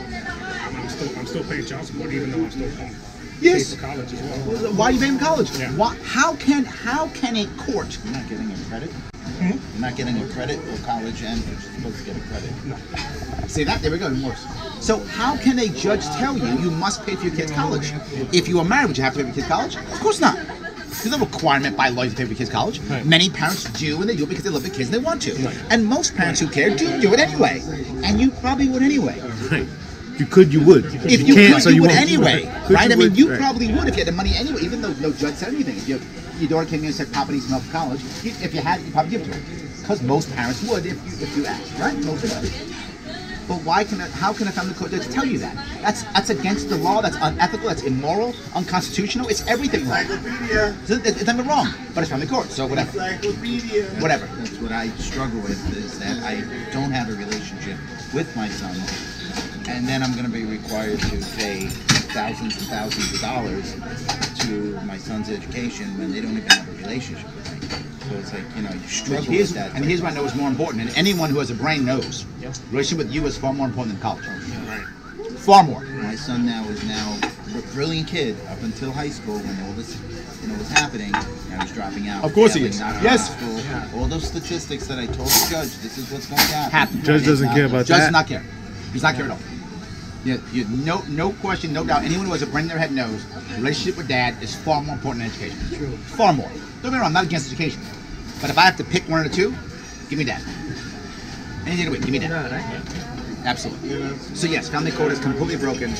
I'm still paying child support, even though I'm still paying. Yes. For college as well. Why are you paying college? Yeah. Why, how can a court? You're not getting a credit? Hmm? You're not getting a credit for college and you're supposed to get a credit. See that? There we go. Even worse. So how can a judge tell you must pay for your kid's college? If you are married, would you have to pay for your kid's college? Of course not. There's no requirement by law to pay for your kid's college. Right. Many parents do, and they do it because they love their kids and they want to. Right. And most parents who care do it anyway. And you probably would anyway. Right. If you could, you would. If you can't, could, so you would won't. anyway. Could Right? you I mean, would? you Right. probably would if you had the money anyway, even though no judge said anything. If your daughter came in and said, Papa needs some help for college, if you had it, you'd probably give it to her. Because most parents would if you asked, right? Most would. But how can a family court judge tell you that? That's against the law, that's unethical, that's immoral, unconstitutional, it's everything wrong. It's never wrong, but it's family court, so whatever. Whatever. That's what I struggle with, is that I don't have a relationship with my son, and then I'm going to be required to pay thousands and thousands of dollars to my son's education when they don't even have a relationship with me. So it's like, you struggle with that. And here's what I know is more important, and anyone who has a brain knows. Relationship with you is far more important than college. Right. Far more. My son is now a brilliant kid up until high school when all this was happening. Now he's dropping out. Of course he failing, is. not Yes. going to school. All those statistics that I told the judge, this is what's going to happen. Judge doesn't care about Judge that. does not care. He's not care at all. No question, no doubt. Anyone who has a brain in their head knows relationship with dad is far more important than education. True. Far more. Don't get me wrong, I'm not against education. But if I have to pick one of the two, give me dad. Any day of the week, give me dad. Absolutely. So yes, family court is completely broken.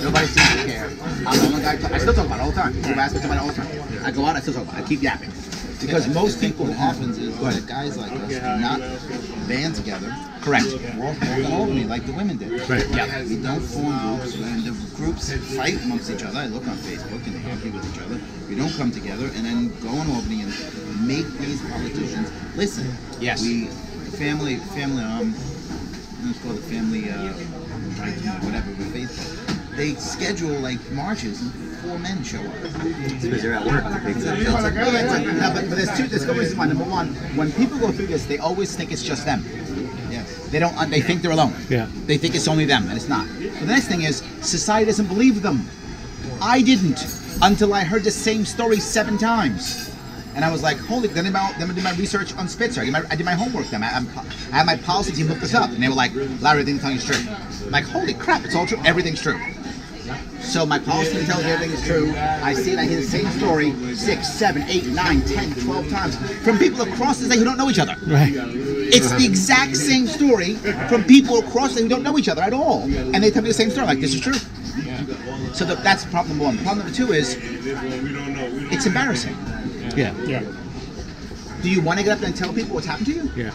Nobody seems to care. I'm the only guy. I still talk about it all the time. People ask me about it all the time. I go out, I still talk about it. I keep yapping. Because most people, what happens is that guys like us do not band together. Correct. Walk over me like the women did. Right. Yeah. We don't form groups. When the groups fight amongst each other, I look on Facebook and they argue with each other. We don't come together and then go in Albany and make these politicians listen. Yes. It's called the family, whatever, with Facebook. They schedule like marches and 4 men show up. Because they're at work. But there's two reasons why. Number one, when people go through this, they always think it's just them. Yes. They don't. They think they're alone. Yeah. They think it's only them, and it's not. But the next thing is, society doesn't believe them. I didn't until I heard the same story 7 times. And I was like, holy, then I did my research on Spitzer. I did my homework then. I had my policy team look this up. And they were like, Larry, everything you're telling you is true. I'm like, holy crap, it's all true. Everything's true. So my policy team tells me everything is true. I see it, I hear the same story 6, 7, 8, 9, 10, 12 times from people across the state who don't know each other. Right. It's the exact same story from people across the state who don't know each other at all. And they tell me the same story. I'm like, this is true. So that's problem number one. Problem number two is it's embarrassing. Yeah. Do you want to get up there and tell people what's happened to you? Yeah.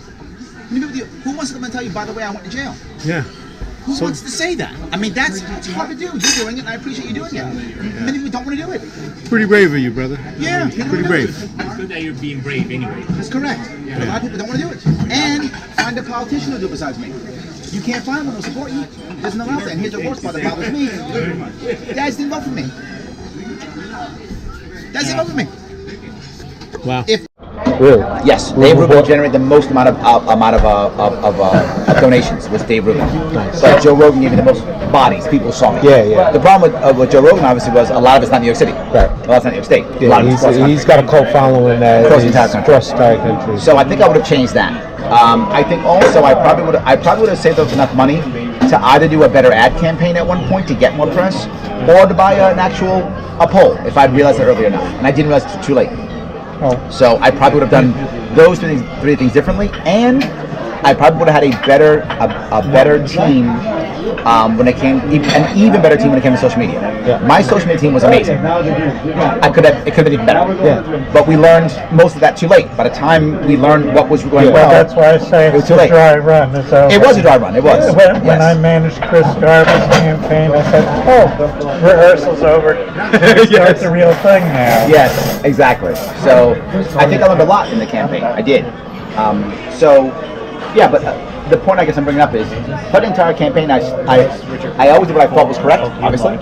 Who wants to come and tell you, by the way, I went to jail? Yeah. Who wants to say that? I mean, it's hard to do. You're doing it, and I appreciate you doing it. Many people don't want to do it. Pretty brave of you, brother. Yeah. Pretty brave. It's good that you're being brave anyway. That's correct. But a lot of people don't want to do it. And find a politician to do it besides me. You can't find one who'll support you. There's no out there. And here's the worst part that bothers me. Dads didn't vote for me. Dads didn't vote for me. Wow. Really? Yes, Dave Rubin generated the most amount of donations. Was Dave Rubin? Nice. But Joe Rogan gave me the most bodies. People saw me. Yeah. The problem with Joe Rogan obviously was a lot of it's not New York City. Right. A lot of it's not New York State. Yeah, he's got a cult following that across the entire country. Across the entire country. So I think I would have changed that. I think also I probably would have saved up enough money to either do a better ad campaign at one point to get more press, or to buy a poll if I'd realized it earlier enough, and I didn't realize it too late. So I probably would have done those three things differently, and I probably would have had a better team when it came, an even better team when it came to social media. Yeah. My social media team was amazing. It could have been even better. Yeah. But we learned most of that too late. By the time we learned what was going well, That's why I say it's a dry run. It's over. It was a dry run. It was. When I managed Chris Garber's campaign, I said, rehearsal's over. Start the real thing now. Yes, exactly. So I think I learned a lot in the campaign. I did. But the point I guess I'm bringing up is, for the entire campaign, I always did what I thought was correct, obviously.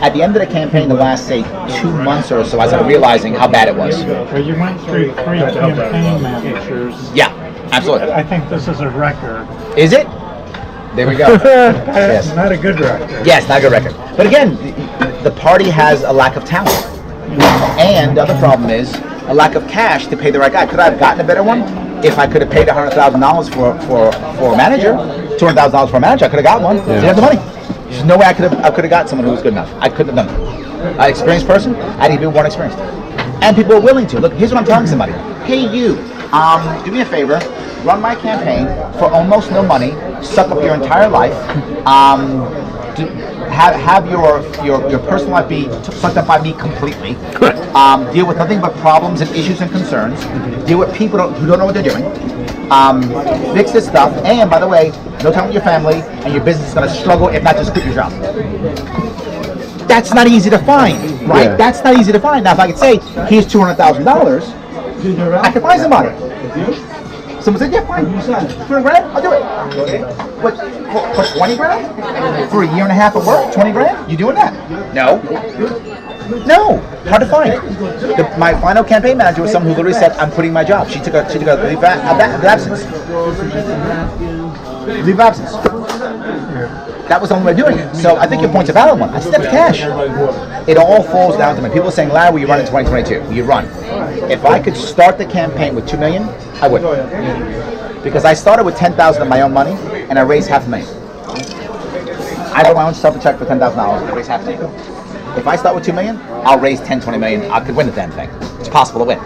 At the end of the campaign, the last, say, 2 months or so, I started realizing how bad it was. Well, you went through 3 campaign managers. Yeah, absolutely. I think this is a record. Is it? There we go. Yes. Not a good record. Yes, not a good record. But again, the party has a lack of talent. And the other problem is a lack of cash to pay the right guy. Could I have gotten a better one? If I could have paid $100,000 for a manager, $200,000 for a manager, I could have got one. Didn't have the money. There's no way I could have got someone who was good enough. I couldn't have done it. An experienced person, I need to be more experienced. And people are willing to. Look, here's what I'm telling somebody. Hey, you, do me a favor. Run my campaign for almost no money. Suck up your entire life. Have your personal life be sucked up by me completely. Deal with nothing but problems and issues and concerns. Deal with people who don't know what they're doing. Fix this stuff. And by the way, no time with your family, and your business is going to struggle, if not just quit your job. That's not easy to find, right? Yeah. That's not easy to find. Now, if I could say, here's $200,000, I could find somebody. Someone said, yeah, fine. 200 grand? I'll do it. But for 20 grand? For a year and a half of work? 20 grand? You doing that? No. Hard to find. My final campaign manager was someone who literally said, I'm quitting my job. She took a leave of absence. Leave of absence. That was the only way of doing it. So I think your point's a valid one. I said, that's cash. It all falls down to me. People are saying, Larry, will you run in 2022? You run. If I could start the campaign with $2 million, I would. Because I started with $10,000 of my own money, and I raised $500,000. I wrote my own stuff to check for $10,000, and I raised $500,000. If I start with $2 million, I'll raise $10, $20 million. I could win the damn thing. It's possible to win.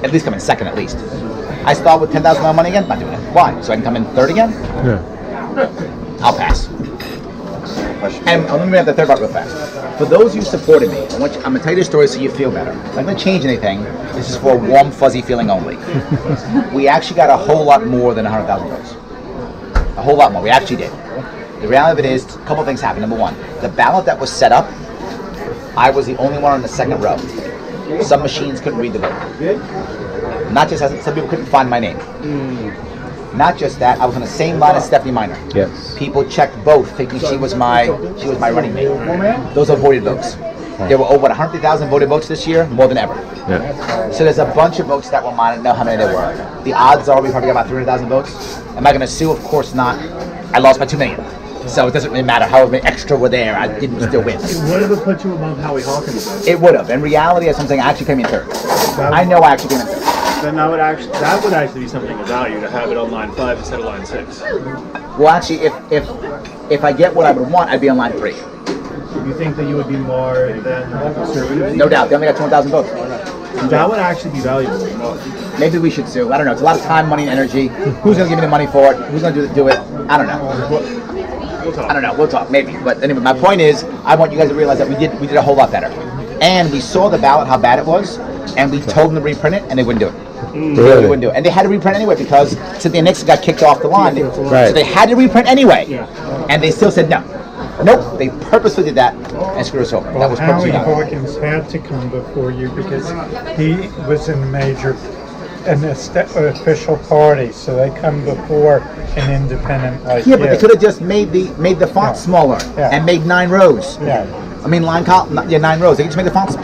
At least come in second, at least. I start with $10,000 of my money again, not doing it. Why? So I can come in third again? Yeah. I'll pass. And let me have the third part real fast. For those who supported me, I'm going to tell you the story so you feel better. I'm not going to change anything. This is for a warm, fuzzy feeling only. We actually got a whole lot more than $100,000. A whole lot more. We actually did. The reality of it is, a couple things happened. Number one, the ballot that was set up, I was the only one on the second row. Some machines couldn't read the vote. Not just some people couldn't find my name. Not just that, I was on the same line as Stephanie Miner. Yes. People checked both, thinking she was my running mate. Those are voted votes. There were over 100,000 voted votes this year, more than ever. Yeah. So there's a bunch of votes that were mine. I don't know how many there were. The odds are we probably got about 300,000 votes. Am I going to sue? Of course not. I lost by $2 million. So it doesn't really matter how many extra were there. I didn't still win. Would have put you above Howie Hawkins? It would have. In reality, as I'm saying, I actually came in third. I know I actually came in third. Then that would actually be something of value to have it on line 5 instead of line 6. Well, actually, if I get what I would want, I'd be on line 3. You think that you would be more than conservative? No doubt. They only got 200,000 votes. That would actually be valuable. Maybe we should sue. I don't know. It's a lot of time, money, and energy. Who's going to give me the money for it? Who's going to do it? I don't know. We'll talk. I don't know. We'll talk, maybe. But anyway, my point is, I want you guys to realize that we did a whole lot better. And we saw the ballot, how bad it was, and we told them to reprint it, and they wouldn't do it. They wouldn't do it. And they had to reprint anyway because Cynthia Nixon got kicked off the line. So they had to reprint anyway. And they still said no. Nope, they purposely did that and screwed us over. Well, That was Howie purposely done. Hawkins had to come before you because he was in an official party, so they come before an independent like Yeah, but they you. could have just made the font smaller and made 9 rows. I mean, 9 rows. They could just make the font.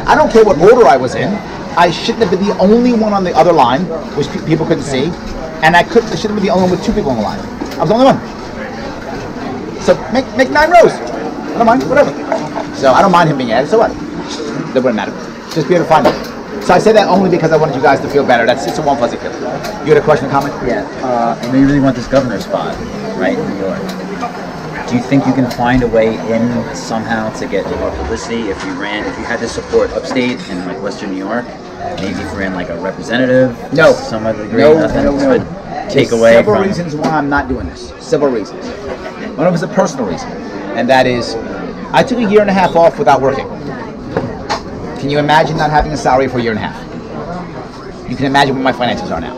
I don't care what order I was in. I shouldn't have been the only one on the other line, which people couldn't see, and I shouldn't have been the only one with 2 people on the line. I was the only one. So make 9 rows. I don't mind, whatever. So I don't mind him being added. So what? That wouldn't matter. Just be able to find it. So I say that only because I wanted you guys to feel better. It's a warm, fuzzy feeling. You had a question or comment? Yeah. I know you really want this governor spot, right, in New York. Do you think you can find a way in somehow to get more publicity if you had the support upstate in like Western New York? Maybe if you ran like a representative? No. To some other degree? No. Would take There's away several from... reasons why I'm not doing this. Several reasons. One of them is a personal reason, and that is I took a 1.5 years off without working. Can you imagine not having a salary for a 1.5 years? You can imagine what my finances are now.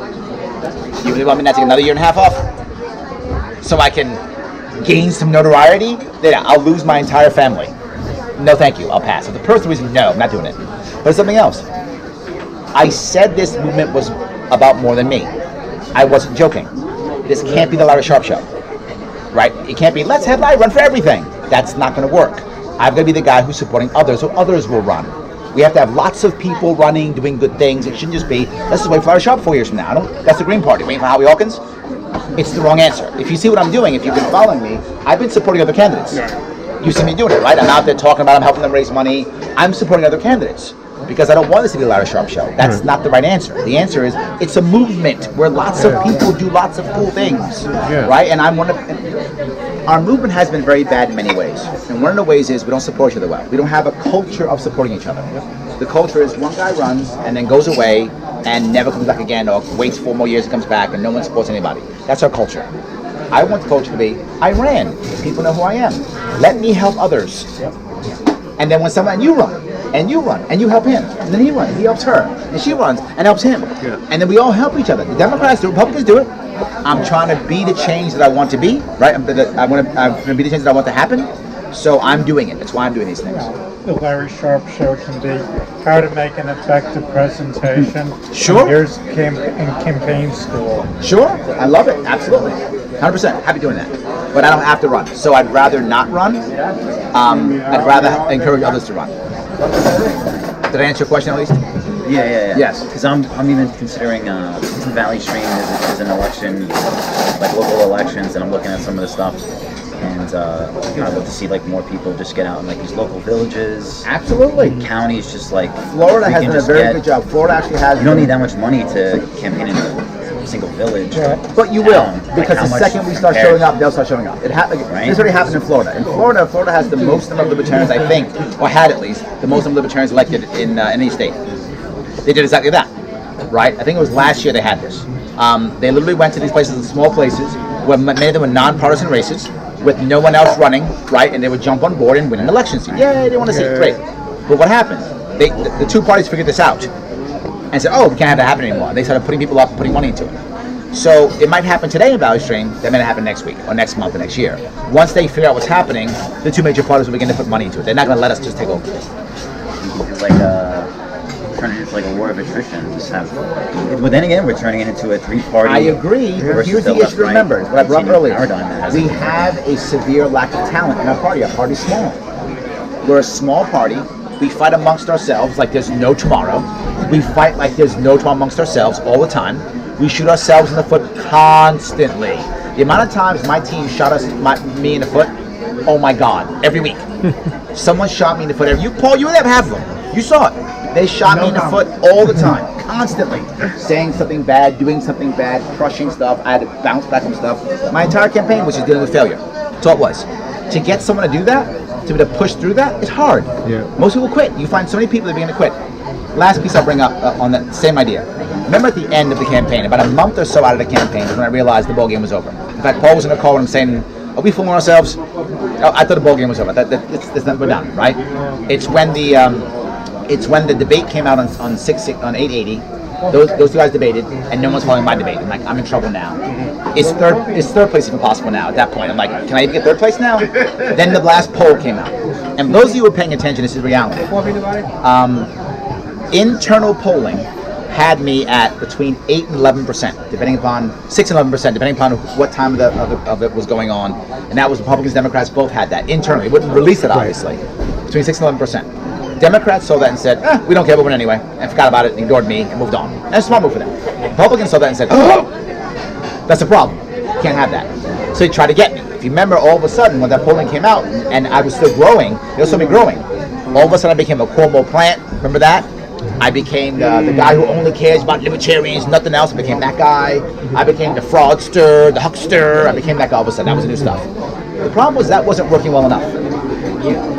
You really want me to take another 1.5 years off so I can gain some notoriety? Then I'll lose my entire family. No, thank you. I'll pass. So the personal reason, no, I'm not doing it. But it's something else. I said this movement was about more than me. I wasn't joking. This can't be the Larry Sharpe show, right? It can't be, let's have Larry run for everything. That's not going to work. I've got to be the guy who's supporting others, so others will run. We have to have lots of people running, doing good things. It shouldn't just be, let's just wait for Larry Sharpe 4 years from now. That's the Green Party, waiting for Howie Hawkins. It's the wrong answer. If you see what I'm doing, if you've been following me, I've been supporting other candidates. You see me doing it, right? I'm out there talking about them, helping them raise money. I'm supporting other candidates because I don't want this to be a Larry Sharpe show. That's not the right answer. The answer is it's a movement where lots of people do lots of cool things, right? And our movement has been very bad in many ways. And one of the ways is we don't support each other well. We don't have a culture of supporting each other. The culture is one guy runs and then goes away and never comes back again, or waits 4 more years and comes back and no one supports anybody. That's our culture. I want the culture to be, I ran. People know who I am. Let me help others. And then when and you run, and you help him. And then he runs, he helps her. And she runs and helps him. And then we all help each other. The Democrats, the Republicans do it. I'm trying to be the change that I want to be, right? I'm going to be the change that I want to happen. So I'm doing it. That's why I'm doing these things. The Larry Sharpe show can be how to make an effective presentation. Sure. Here's campaign school. Sure. I love it. Absolutely. 100%. Happy doing that. But I don't have to run. So I'd rather not run. I'd rather encourage others to run. Did I answer your question at least? Yeah. Yes. Because I'm even considering Valley Stream is an election, like local elections, and I'm looking at some of the stuff. And I'd love to see like more people just get out in like these local villages. Absolutely. Counties, just like Florida has done a very good job. Florida actually has. You don't need that much money to campaign in a single village. But you will, because the second we start showing up, they'll start showing up. This already happened in Florida. In Florida has the most number of libertarians, I think, or had at least the most number of libertarians elected in any state. They did exactly that, right? I think it was last year they had this. They literally went to these places, in small places, where many of them were nonpartisan races, with no one else running, right? And they would jump on board and win an election seat. Yay, they want to see it. Great. But what happened? The two parties figured this out and said, oh, we can't have that happen anymore. They started putting people up, putting money into it. So it might happen today in Valley Stream, that might happen next week, or next month, or next year. Once they figure out what's happening, the two major parties will begin to put money into it. They're not going to let us just take over. It's like turning it into like a war of attrition. But then again, we're turning it into a 3-party. I agree. Here's the issue to remember, what I brought up earlier. We have a severe lack of talent in our party. Our party's small. We're a small party. We fight amongst ourselves like there's no tomorrow. We fight like there's no tomorrow amongst ourselves all the time. We shoot ourselves in the foot constantly. The amount of times my team shot me in the foot, oh my God, every week. Someone shot me in the foot. Paul, you were there, half of them. You saw it. They shot me in the foot all the time, constantly. Saying something bad, doing something bad, crushing stuff. I had to bounce back from stuff. My entire campaign was just dealing with failure. That's all it was. To get someone to do that, to be able to push through that, it's hard. Yeah. Most people quit. You find so many people that begin to quit. Last piece I'll bring up on that same idea. Remember at the end of the campaign, about a month or so out of the campaign, is when I realized the ball game was over. In fact, Paul was in a call and I'm saying, Are we fooling ourselves? Oh, I thought the bowl game was over. It's not, we're done, right? It's when the debate came out on 880. Those two guys debated, and no one's following my debate. I'm like, I'm in trouble now. Is third place even possible now? At that point, I'm like, can I even get third place now? Then the last poll came out, and those of you who are paying attention, this is reality. Internal polling had me at between 8 and 11%, depending upon 6 and 11%, depending upon what time of it was going on, and that was Republicans, Democrats both had that internally. It wouldn't release it obviously. Between 6 and 11%. Democrats saw that and said, we don't care, we'll win anyway, and forgot about it, and ignored me, and moved on. And that's a smart move for them. Republicans saw that and said, that's a problem. Can't have that. So they tried to get me. If you remember, all of a sudden, when that polling came out, and I was still growing, they saw me growing. All of a sudden, I became a Cuomo plant. Remember that? I became the guy who only cares about libertarians, nothing else. I became that guy. I became the fraudster, the huckster. I became that guy all of a sudden. That was the new stuff. The problem was that wasn't working well enough.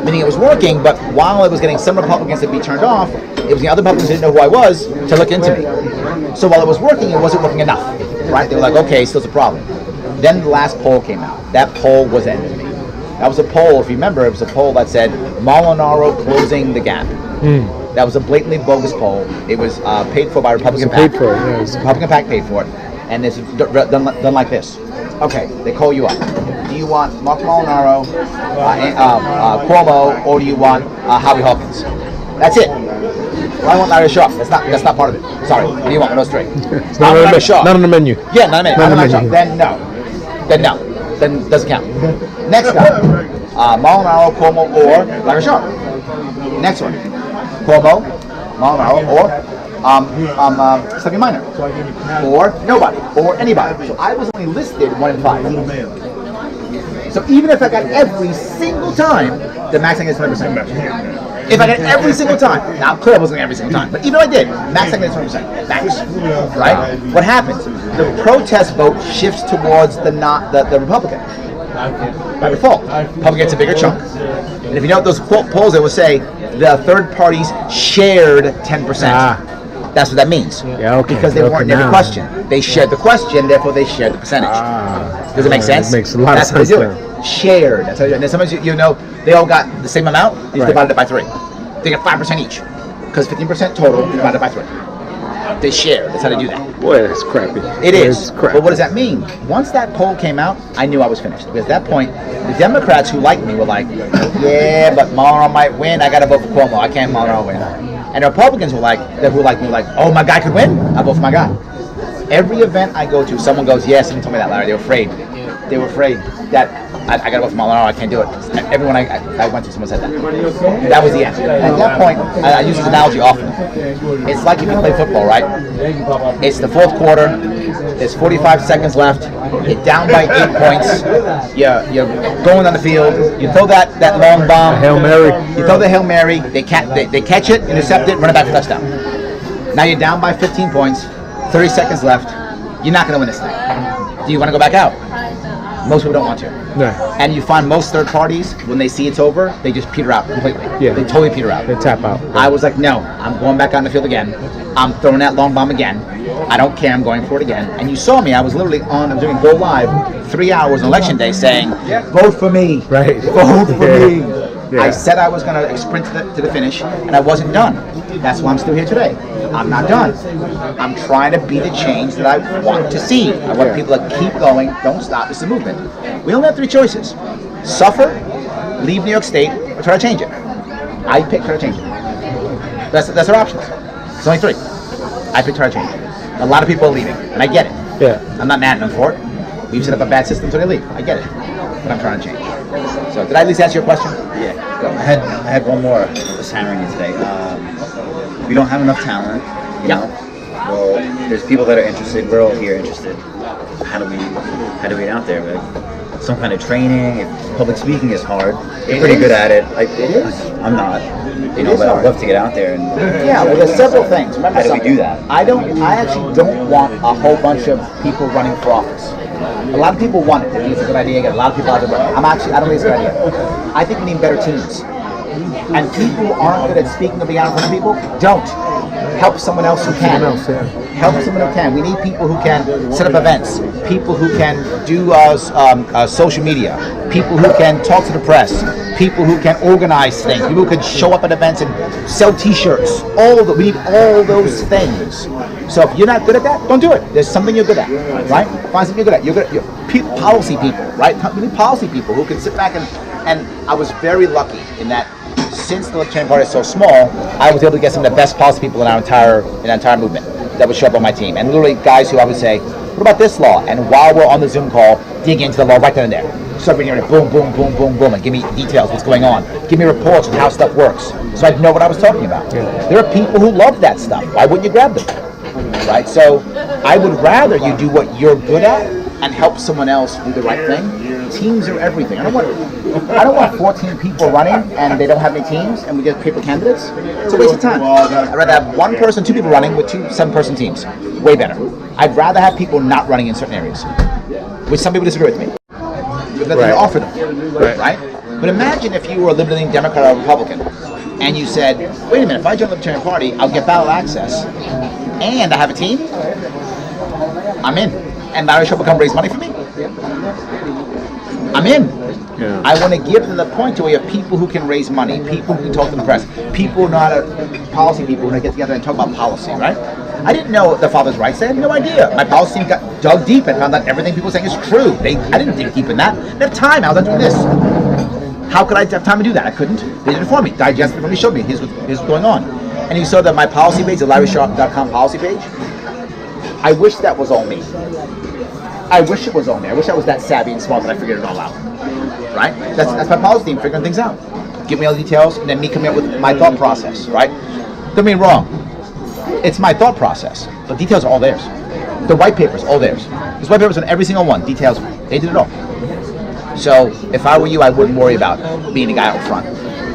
Meaning it was working, but while I was getting some Republicans to be turned off, it was the other Republicans who didn't know who I was to look into me. So while it was working, it wasn't working enough. Right? They were like, okay, still a problem. Then the last poll came out. That poll was the end of me. That was a poll, if you remember, it was a poll that said Molinaro closing the gap. That was a blatantly bogus poll. It was paid for by Republican PAC. Republican PAC paid for it. And it's done like this. Okay, they call you up. Do you want Mark Molinaro, Cuomo, or do you want Howie Hawkins? That's it. Well, I want Larry Sharpe. That's not part of it. Sorry. What do you want? One of those three. It's not on the menu. Yeah, not on the menu. Then no. Then it doesn't count. Next up, Molinaro, Cuomo, or Larry Sharpe. Next one, Cuomo, Molinaro, or Stevie Minor, or nobody, or anybody. So I was only listed 1 in 5. So even if I got every single time, the max I get is 20%. If I get every single time, now clearly I wasn't getting every single time, but even if I did, max I get is 20%. Max, right? What happens? The protest vote shifts towards the Republican. By default, Republican gets a bigger chunk. And if you know those polls, they will say the third parties shared 10%. That's what that means. Yeah, okay. Because they weren't near the question. They shared the question, therefore they shared the percentage. Does it make sense? It makes a lot of sense. That's how they do it. Shared. That's how they do it. And then sometimes you know they all got the same amount. You just divided it by 3. They get 5% each. Because 15% total divided by 3. They share. That's how they do that. Boy, that's crappy. It is. But what does that mean? Once that poll came out, I knew I was finished. Because at that point, the Democrats who liked me were like, yeah, but Molinaro might win. I got to vote for Cuomo. I can't Molinaro win. And the Republicans were like, oh, my guy could win. I vote for my guy. Every event I go to, someone goes, yeah, someone told me that, Larry. They were afraid. They were afraid that I got to vote for Molinaro. I can't do it. Everyone I went to, someone said that. That was the end. At that point, I use this analogy often. It's like if you play football, right? It's the fourth quarter. There's 45 seconds left. You're down by 8 points. You're going on the field. You throw that long bomb. Hail Mary. You throw the Hail Mary. They catch it, intercept it, run it back for touchdown. Now you're down by 15 points. 30 seconds left. You're not going to win this thing. Do you want to go back out? Most people don't want to. No. And you find most third parties, when they see it's over, they just peter out completely. Yeah. They totally peter out. They tap out. I was like, no, I'm going back on the field again. I'm throwing that long bomb again. I don't care, I'm going for it again. And you saw me, I was literally doing Go Live 3 hours on election day saying, vote for me. Right. Vote for me. Yeah. I said I was going to sprint to the finish, and I wasn't done. That's why I'm still here today. I'm not done. I'm trying to be the change that I want to see. I want people to keep going, don't stop. It's a movement. We only have 3 choices. Suffer, leave New York State, or try to change it. I picked try to change it. That's our options. It's only 3. I picked try to change it. A lot of people are leaving, and I get it. Yeah. I'm not mad at them for it. We've set up a bad system so they leave. I get it. But I'm trying to change. So did I at least answer your question? Yeah. I had one more. Just hammering you today. We don't have enough talent. You know? Well, there's people that are interested. We're all here interested. How do we get out there? Like, some kind of training. Public speaking is hard. You're pretty good at it. It is. I'm not. But I'd love to get out there. And yeah, well, there's several things. Remember, how do we do that? I actually don't want a whole bunch of people running for office. A lot of people want it. They think it's a good idea. A lot of people out there. I don't think it's a good idea. I think we need better teams. And people who aren't good at speaking to be out in front of people, don't. Help someone else who can. Help someone who can. We need people who can set up events, people who can do social media, people who can talk to the press, people who can organize things, people who can show up at events and sell T-shirts. We need all those things. So if you're not good at that, don't do it. There's something you're good at, right? Find something you're good at. You're good at policy people, right? We need policy people who can sit back and I was very lucky in that since the Libertarian Party is so small, I was able to get some of the best policy people in our entire movement that would show up on my team. And literally guys who I would say, what about this law? And while we're on the Zoom call, dig into the law right then and there. Start bringing it, boom, boom, boom, boom, boom, and give me details, what's going on. Give me reports on how stuff works, so I'd know what I was talking about. There are people who love that stuff. Why wouldn't you grab them? Right? So I would rather you do what you're good at and help someone else do the right thing. Teams are everything. I don't want 14 people running and they don't have any teams and we get paper candidates. It's a waste of time. I'd rather have one person, 2 people running with 2 7-person teams. Way better. I'd rather have people not running in certain areas, which some people disagree with me. But they offer them, right? But imagine if you were a Libertarian Democrat or Republican and you said, wait a minute, if I join the Libertarian Party, I'll get ballot access and I have a team, I'm in. And Larry Sharpe will come raise money for me, I'm in. Yeah. I want to give to the point to where you have people who can raise money, people who can talk to the press, people who know how to, policy people who know how to get together and talk about policy, right? I didn't know what the father's rights. I had no idea. My policy team got dug deep and found out everything people were saying is true. I didn't dig deep in that. I didn't have time. I was not doing this. How could I have time to do that? I couldn't. They did it for me. Digested it for me, showed me. Here's what's going on. And you saw that my policy page, the LarrySharpe.com policy page, I wish that was all me. I wish it was on there. I wish I was that savvy and smart that I figured it all out. Right? That's my policy team figuring things out. Give me all the details, and then me coming up with my thought process. Right? Don't get me wrong. It's my thought process. The details are all theirs. The white paper's all theirs. There's white papers on every single one. Details. They did it all. So if I were you, I wouldn't worry about being the guy out front.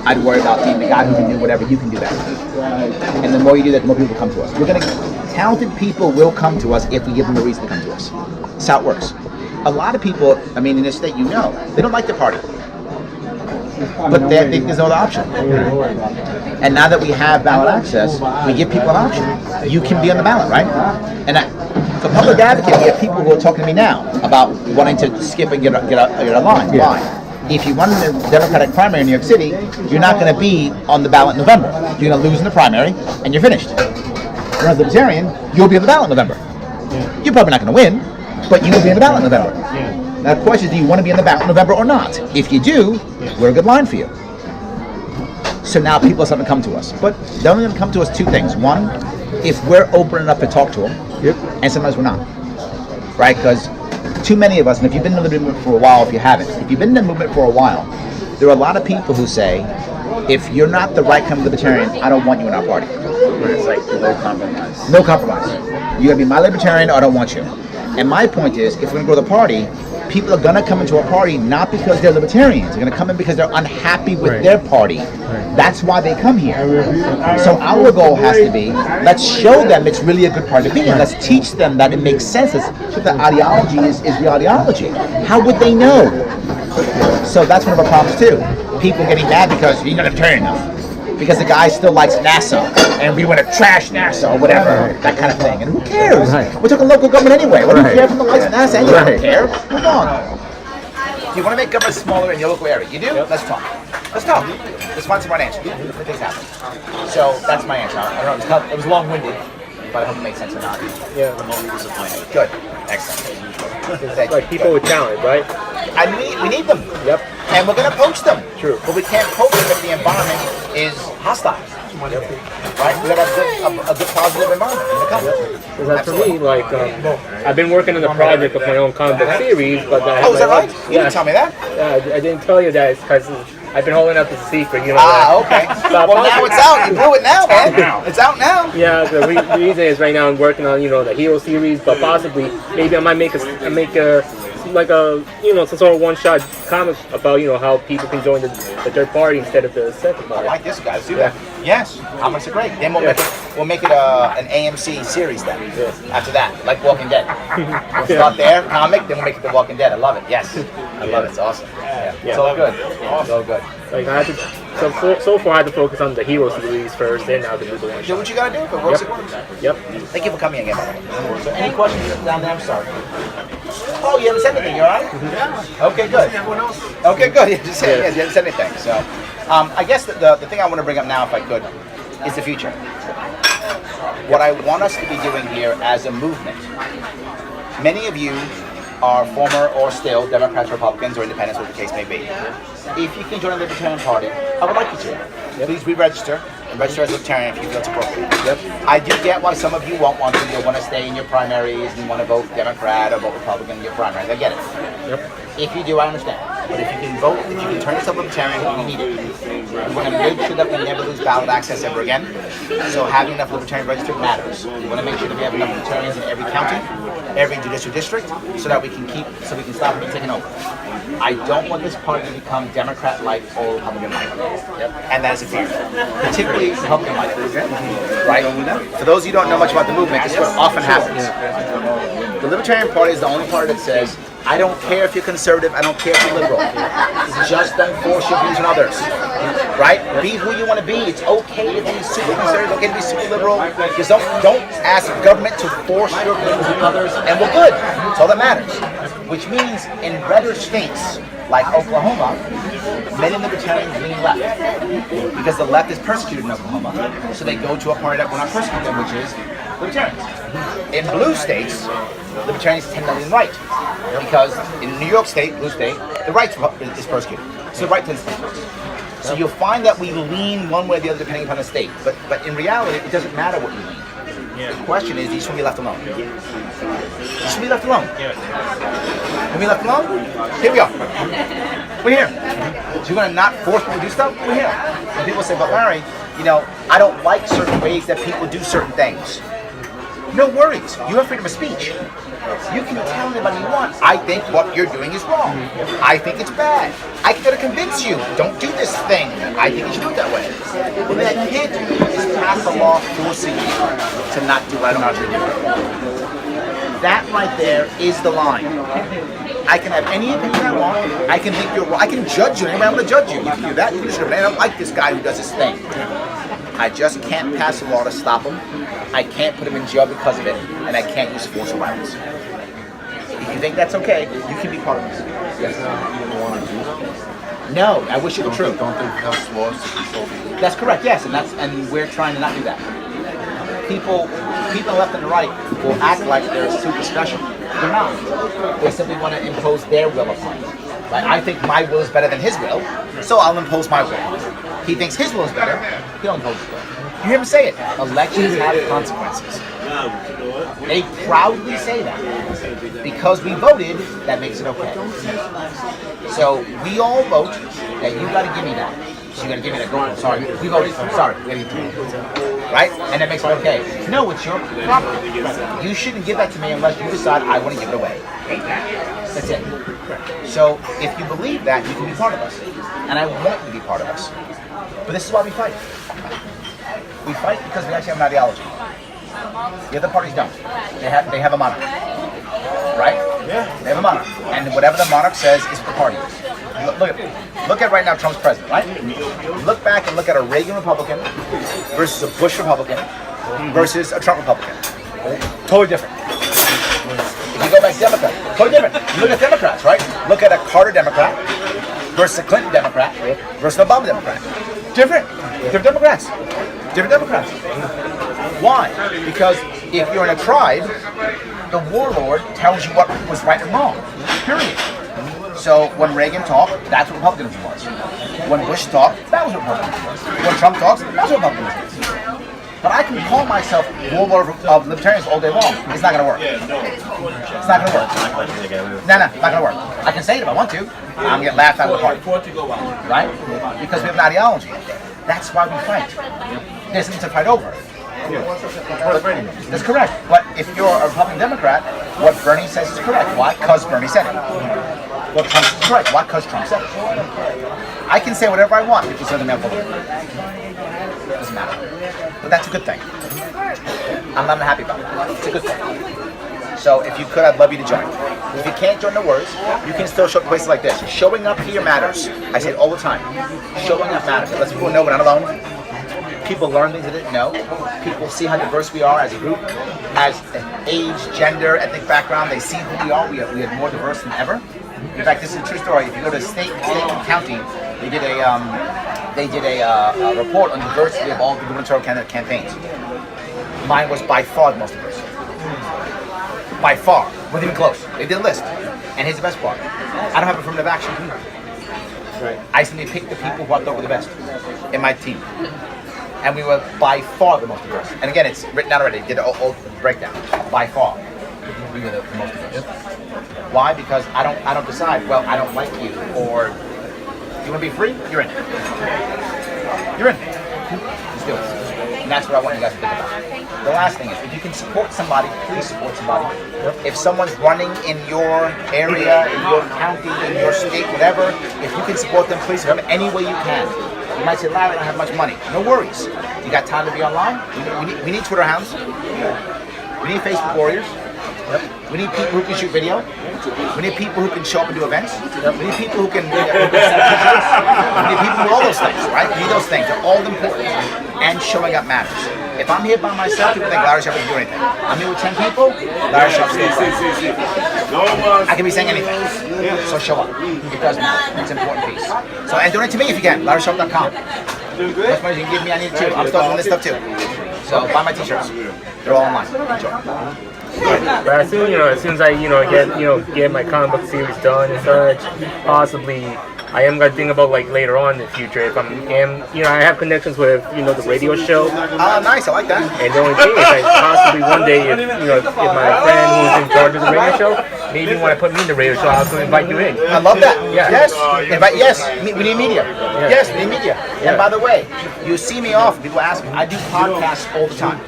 I'd worry about being the guy who can do whatever you can do that. And the more you do that, the more people come to us. Talented people will come to us if we give them a reason to come to us. That's how it works. A lot of people, I mean, in this state, they don't like the party. But they think there's no other option. And now that we have ballot access, we give people an option. You can be on the ballot, right? And for public advocate, we have people who are talking to me now about wanting to skip and get a line. Yeah. Why? If you run in the Democratic primary in New York City, you're not going to be on the ballot in November. You're going to lose in the primary, and you're finished. You're a Libertarian, you'll be on the ballot in November. Yeah. You're probably not going to win, but you will be on the ballot in November. Yeah. Now the question is, do you want to be on the ballot in November or not? If you do, we're a good line for you. So now people are starting to come to us. But they're only going to come to us 2 things. One, if we're open enough to talk to them, and sometimes we're not. Right? Because too many of us, and if you've been in the movement for a while, if you haven't, if you've been in the movement for a while, there are a lot of people who say, if you're not the right kind of Libertarian, I don't want you in our party. It's like no compromise. No compromise. You gotta be my Libertarian or I don't want you. And my point is, if we're gonna grow the party, people are gonna come into our party not because they're Libertarians. They're gonna come in because they're unhappy with their party. That's why they come here. So our goal has to be, let's show them it's really a good party to be in. Let's teach them that it makes sense. That ideology is real ideology. How would they know? So that's one of our problems too. People getting mad because you're not Libertarian enough. Because the guy still likes NASA, and we want to trash NASA or whatever, that kind of thing. And who cares? We're talking local government anyway. What do you care from the likes of NASA? Anyway, I don't care. Move on. Do you want to make government smaller in your local area? You do? Let's talk. Let's talk. Let's find some right answer. Different things happen. So that's my answer. I don't know. It was long-winded, but I hope it makes sense or not. Yeah. Good. Excellent. Like people with talent, right? We need them. Yep. And we're going to poach them. True. But we can't poach them if the environment is hostile. Yep. Right? We got to have a good positive environment in the country. Because for me, like, I've been working on a project of my own comic book series, but is that right? You didn't tell me that. I didn't tell you that. It's because I've been holding up as a secret, you know. Okay. Well, now it's out. You blew it now, man. It's out now. Yeah, the reason is right now I'm working on, the Hero series, but possibly, maybe I might make some sort of one-shot comic about, how people can join the third party instead of the second party. I like this, guys. Do that. Yes. Comics are great. Then we'll make it an AMC series then. Yes. After that, like Walking Dead. We'll start there, comic, then we'll make it The Walking Dead. I love it. Yes. I love it. It's awesome. Yeah. It's all good. It's all good. Like I had to, so far I had to focus on the hero series first, then I could do the one. Do what you gotta do. If it works, it works. Yep. Thank you for coming again. So any questions down there? I'm sorry. Oh, you haven't said anything, you alright? Yeah. Okay, good. Everyone else. Okay, good. You just said, you haven't said anything. So, I guess the thing I want to bring up now, if I could, is the future. What I want us to be doing here as a movement. Many of you are former or still Democrats, Republicans, or Independents, whatever the case may be. If you can join the Libertarian Party, I would like you to. Please re-register. Register as Libertarian if you feel it's appropriate. I do get why some of you won't want to. You'll want to stay in your primaries and want to vote Democrat or vote Republican in your primaries. I get it. If you do, I understand. But if you can vote, if you can turn yourself Libertarian, you need it. We want to make sure that we never lose ballot access ever again. So having enough Libertarian registered matters. We want to make sure that we have enough Libertarians in every county, every judicial district, so that we can stop them from taking over. I don't want this party to become Democrat-like or Republican-like. And that is a fear. Particularly Republican-like. Right? For those of you who don't know much about the movement, this is what often happens. The Libertarian Party is the only party that says, I don't care if you're conservative, I don't care if you're liberal. Just don't force your views on others. Right? Be who you want to be. It's okay to be super conservative, okay to be super liberal. Just don't ask government to force your views on others, and we're good. That's all that matters. Which means in redder states like Oklahoma, many libertarians lean left because the left is persecuted in Oklahoma, so they go to a party that will not persecute them, which is libertarians. In blue states, libertarians tend to lean right because in New York State, blue state, the right is persecuted, so the right tends to be persecuted. So you'll find that we lean one way or the other depending upon the state, but in reality, it doesn't matter what you lean. The question is, you should be left alone. You should be left alone. Can we be left alone? Here we are. We're here. So you're going to not force people to do stuff? We're here. And people say, but Larry, I don't like certain ways that people do certain things. No worries. You have freedom of speech. You can tell anybody you want, I think what you're doing is wrong. I think it's bad. I can try to convince you, don't do this thing. I think you should do it that way. What I can't do is pass a law forcing you to not do what I don't want you to do. That right there is the line. I can have any opinion I want. I can think you're wrong. I can judge you. Anybody, I'm going to judge you. You can do that. You can say, I don't like this guy who does this thing. I just can't pass a law to stop him. I can't put him in jail because of it, and I can't use force or violence. If you think that's okay, you can be part of this. Yes. No, I wish it were true. Don't they pass laws to control people? That's correct. Yes, and we're trying to not do that. People left and the right will act like they're super special. They're not. They simply want to impose their will upon you. Right? I think my will is better than his will, so I'll impose my will. He thinks his will is better, he'll impose his will. You hear him say it. Elections have consequences. They proudly say that. Because we voted, that makes it okay. So we all vote that you got to give me that. So you got to give me that. Go. Sorry, we voted. Sorry, we got to give it to you. Right? And that makes it okay. No, it's your property. You shouldn't give that to me unless you decide I want to give it away. That's it. So if you believe that, you can be part of us. And I want you to be part of us. But this is why we fight. We fight because we actually have an ideology. The other parties don't. They have a monarch. Right? Yeah. They have a monarch. And whatever the monarch says is what the party is. Look at right now Trump's president, right? Look back and look at a Reagan Republican versus a Bush Republican versus a Trump Republican. Totally different. If you go back to Democrat, totally different. You look at Democrats, right? Look at a Carter Democrat versus a Clinton Democrat versus an Obama Democrat. Different. Different Democrats. Different Democrats. Why? Because if you're in a tribe, the warlord tells you what was right and wrong. Period. So when Reagan talked, that's what Republicanism was. When Bush talked, that was what Republicanism was. When Trump talks, that's what Republicanism is. But I can call myself warlord of libertarians all day long. It's not going to work. It's not going to work. No, it's not going to work. I can say it if I want to. I'm going to get laughed out of the party. Right? Because we have an ideology. That's why we fight. There's nothing to fight over. That's correct. But if you're a Republican Democrat, what Bernie says is correct. Why? Because Bernie said it. What Trump says is correct. Why? Because Trump said it. I can say whatever I want if you say the mail vote. Doesn't matter. But that's a good thing. I'm not happy about it. It's a good thing. So if you could, I'd love you to join. If you can't join the words, you can still show up places like this. Showing up here matters. I say it all the time. Showing up matters. It lets people know we're not alone. People learn things they didn't know. People see how diverse we are as a group, as age, gender, ethnic background. They see who we are. We are more diverse than ever. In fact, this is a true story. If you go to state and county, they did a report on diversity of all gubernatorial candidate campaigns. Mine was by far the most diverse. By far, wasn't even close. They did a list. And here's the best part. I don't have affirmative action. Right. I simply picked the people who I thought were the best in my team. And we were by far the most diverse. And again, it's written out already. They did a whole breakdown. By far, we were the most diverse. Why? Because I don't decide, well, I don't like you, or you want to be free? You're in. You're in. Let's do it. And that's what I want you guys to think about. The last thing is, if you can support somebody, please support somebody. If someone's running in your area, in your county, in your state, whatever, if you can support them, please support them any way you can. You might say, Larry, I don't have much money. No worries. You got time to be online? We need Twitter hounds. We need Facebook warriors. We need people who can shoot video. We need people who can show up and do events. We need people who can send pictures. We need people who do all those things, right? We need those things. They're all important. And showing up matters. If I'm here by myself, people think Larry Sharpe doesn't do anything. I'm here with 10 people, Larry Sharpe's still playing. I can be saying anything. So show up. It does matter. It's an important piece. So, and donate to me if you can. LarrySharpe.com. Much money you can give me, I need it too. I'm still doing this stuff too. So buy my t-shirts. They're all online. Enjoy. But as soon as I get my comic book series done and such, possibly I am gonna think about like later on in the future if I have connections with the radio show. Oh, nice! I like that. And the only thing is like possibly one day if my friend who's in charge of the radio show maybe want to put me in the radio show, I'll come invite you in. I love that. Yeah. Yes. We need media. Yeah. Yes, we need media. Yeah. And by the way, you see me often. People ask me. I do podcasts all the time.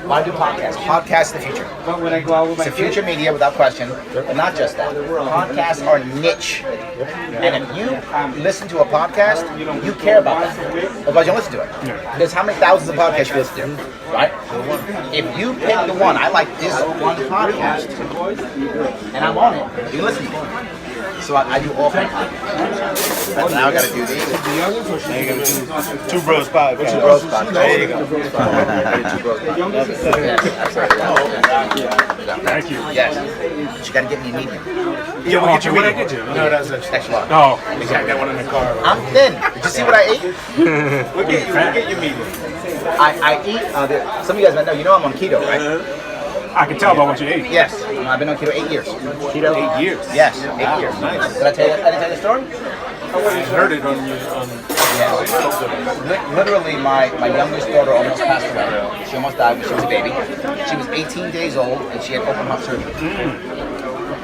Why do podcasts? Podcasts is the future. It's the future media without question. But not just that. Podcasts are niche. And if you listen to a podcast, you care about that. Otherwise, you don't listen to it. There's how many thousands of podcasts you listen to, right? If you pick the one, I like this one podcast, and I'm on it, you listen to it. So I do all kinds of podcasts. Now I gotta do these. Two Bros Podcast. Two Bros Podcast. There you go. Thank you. Yes. But you gotta get me a medium. Yeah, we'll get you. What did I get you? No, that's extra large. Oh, we got that one in the car. I'm thin. Did you see what I ate? We'll get you medium. I eat. Some of you guys might know. You know I'm on keto, right? I can tell by what you ate. Yes, I've been on keto 8 years. Keto? 8 years? Yes, 8 years. Nice. Did I tell you the story? I heard it on you. Yes. Literally, my youngest daughter almost passed away. She almost died when she was a baby. She was 18 days old and she had open heart surgery.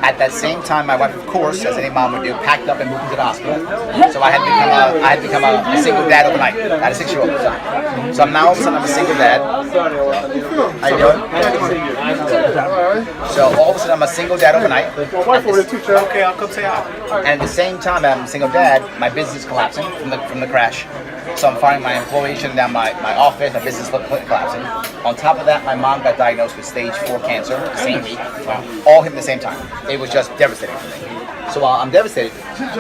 At that same time, my wife, of course, as any mom would do, packed up and moved into the hospital. So I had become a single dad overnight. I had a 6-year-old son. So I'm now all of a sudden I'm a single dad. How you doing? So all of a sudden I'm a single dad overnight. Okay, I'll come say hi. And at the same time I'm a single dad, my business is collapsing from the crash. So I'm firing my employees, shutting down my office, my business collapsing. On top of that, my mom got diagnosed with stage 4 cancer the same week. All hit at the same time. It was just devastating for me. So while I'm devastated,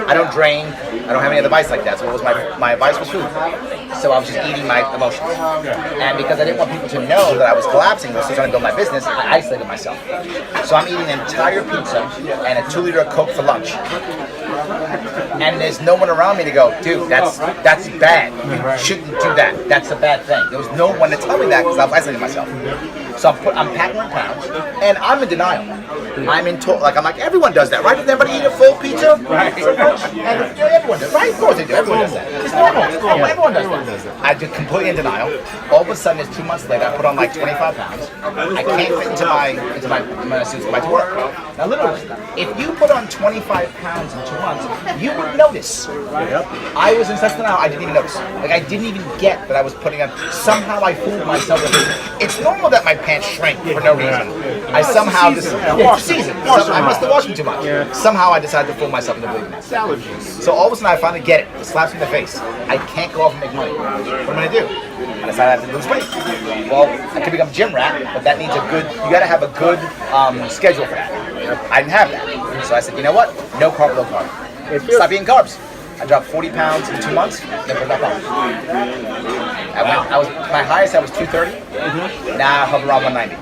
I don't drain, I don't have any other vice like that. So what was my vice was food. So I was just eating my emotions. And because I didn't want people to know that I was collapsing, I was still trying to build my business, I isolated myself. So I'm eating an entire pizza and a 2-liter of Coke for lunch. And there's no one around me to go, dude, that's bad. You shouldn't do that. That's a bad thing. There was no one to tell me that because I was isolating myself. So I'm packing my pounds, and I'm in denial. I'm like everyone does that, right? Does everybody eat a full pizza? Right. And everyone does, right? Of course they do. Everyone does that. It's normal. Everyone does that. I do completely in denial. All of a sudden, it's 2 months later. I put on like 25 pounds. I can't fit into my suits to go to work. Now, literally, if you put on 25 pounds in 2 months, you would notice. I was in such denial, I didn't even notice. Like I didn't even get that I was putting on. Somehow I fooled myself. It's normal that my pants shrink for no reason. I somehow just season. I must have washed them too much. Somehow I decided to fool myself into believing that. So all of a sudden I finally get it. It slaps me in the face. I can't go off and make money. What am I gonna do? I decided I have to lose weight. Well, I could become a gym rat, but that needs you got to have a good schedule for that. I didn't have that. So I said, you know what? No carb, low carb. Stop eating carbs. I dropped 40 pounds in 2 months, then put it back on. My highest I was 230. Now I hover around 190.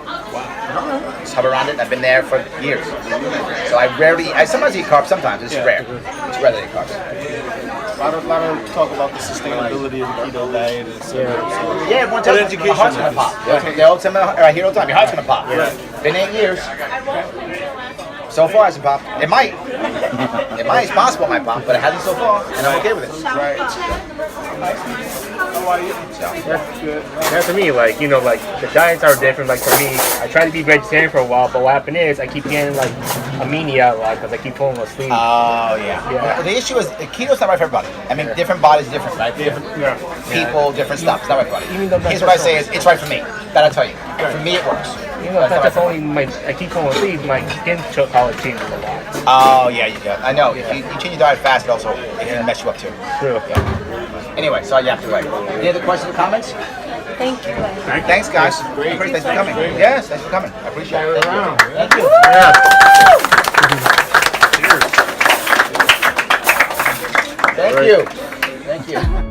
Just hover around it. I've been there for years. So I sometimes eat carbs, sometimes. It's rare. It's rare that I eat carbs. A lot of talk about the sustainability of the keto diet. Yeah, everyone tells me my heart's gonna pop. They all tell me, I hear all the time, your heart's gonna pop. Been 8 years. So far, it hasn't popped. It might. It's possible it might pop, but it hasn't so far, and I'm okay with it. Right. How are you? That's for me, like, you know, like, the diets are different. Like, for me, I tried to be vegetarian for a while, but what happened is I keep getting, like, anemia a lot because I keep falling asleep. Oh, yeah. Well, the issue is, keto's not right for everybody. I mean, different bodies, different, right? Different people, different stuff. It's not right for everybody. Here's what I say is, it's right for me. That'll tell you. For me, it works. You know, it's not just only I keep falling asleep, my skin color changes a lot. Oh, yeah, you do. I know. If you change your diet fast, it can mess you up, too. True. Yeah. Anyway, so I yapped away. Any other questions or comments? Thank you. Thanks, guys. Great. Thanks for coming. Yes, thanks for coming. I appreciate it. Thank you. Thank you. Thank you.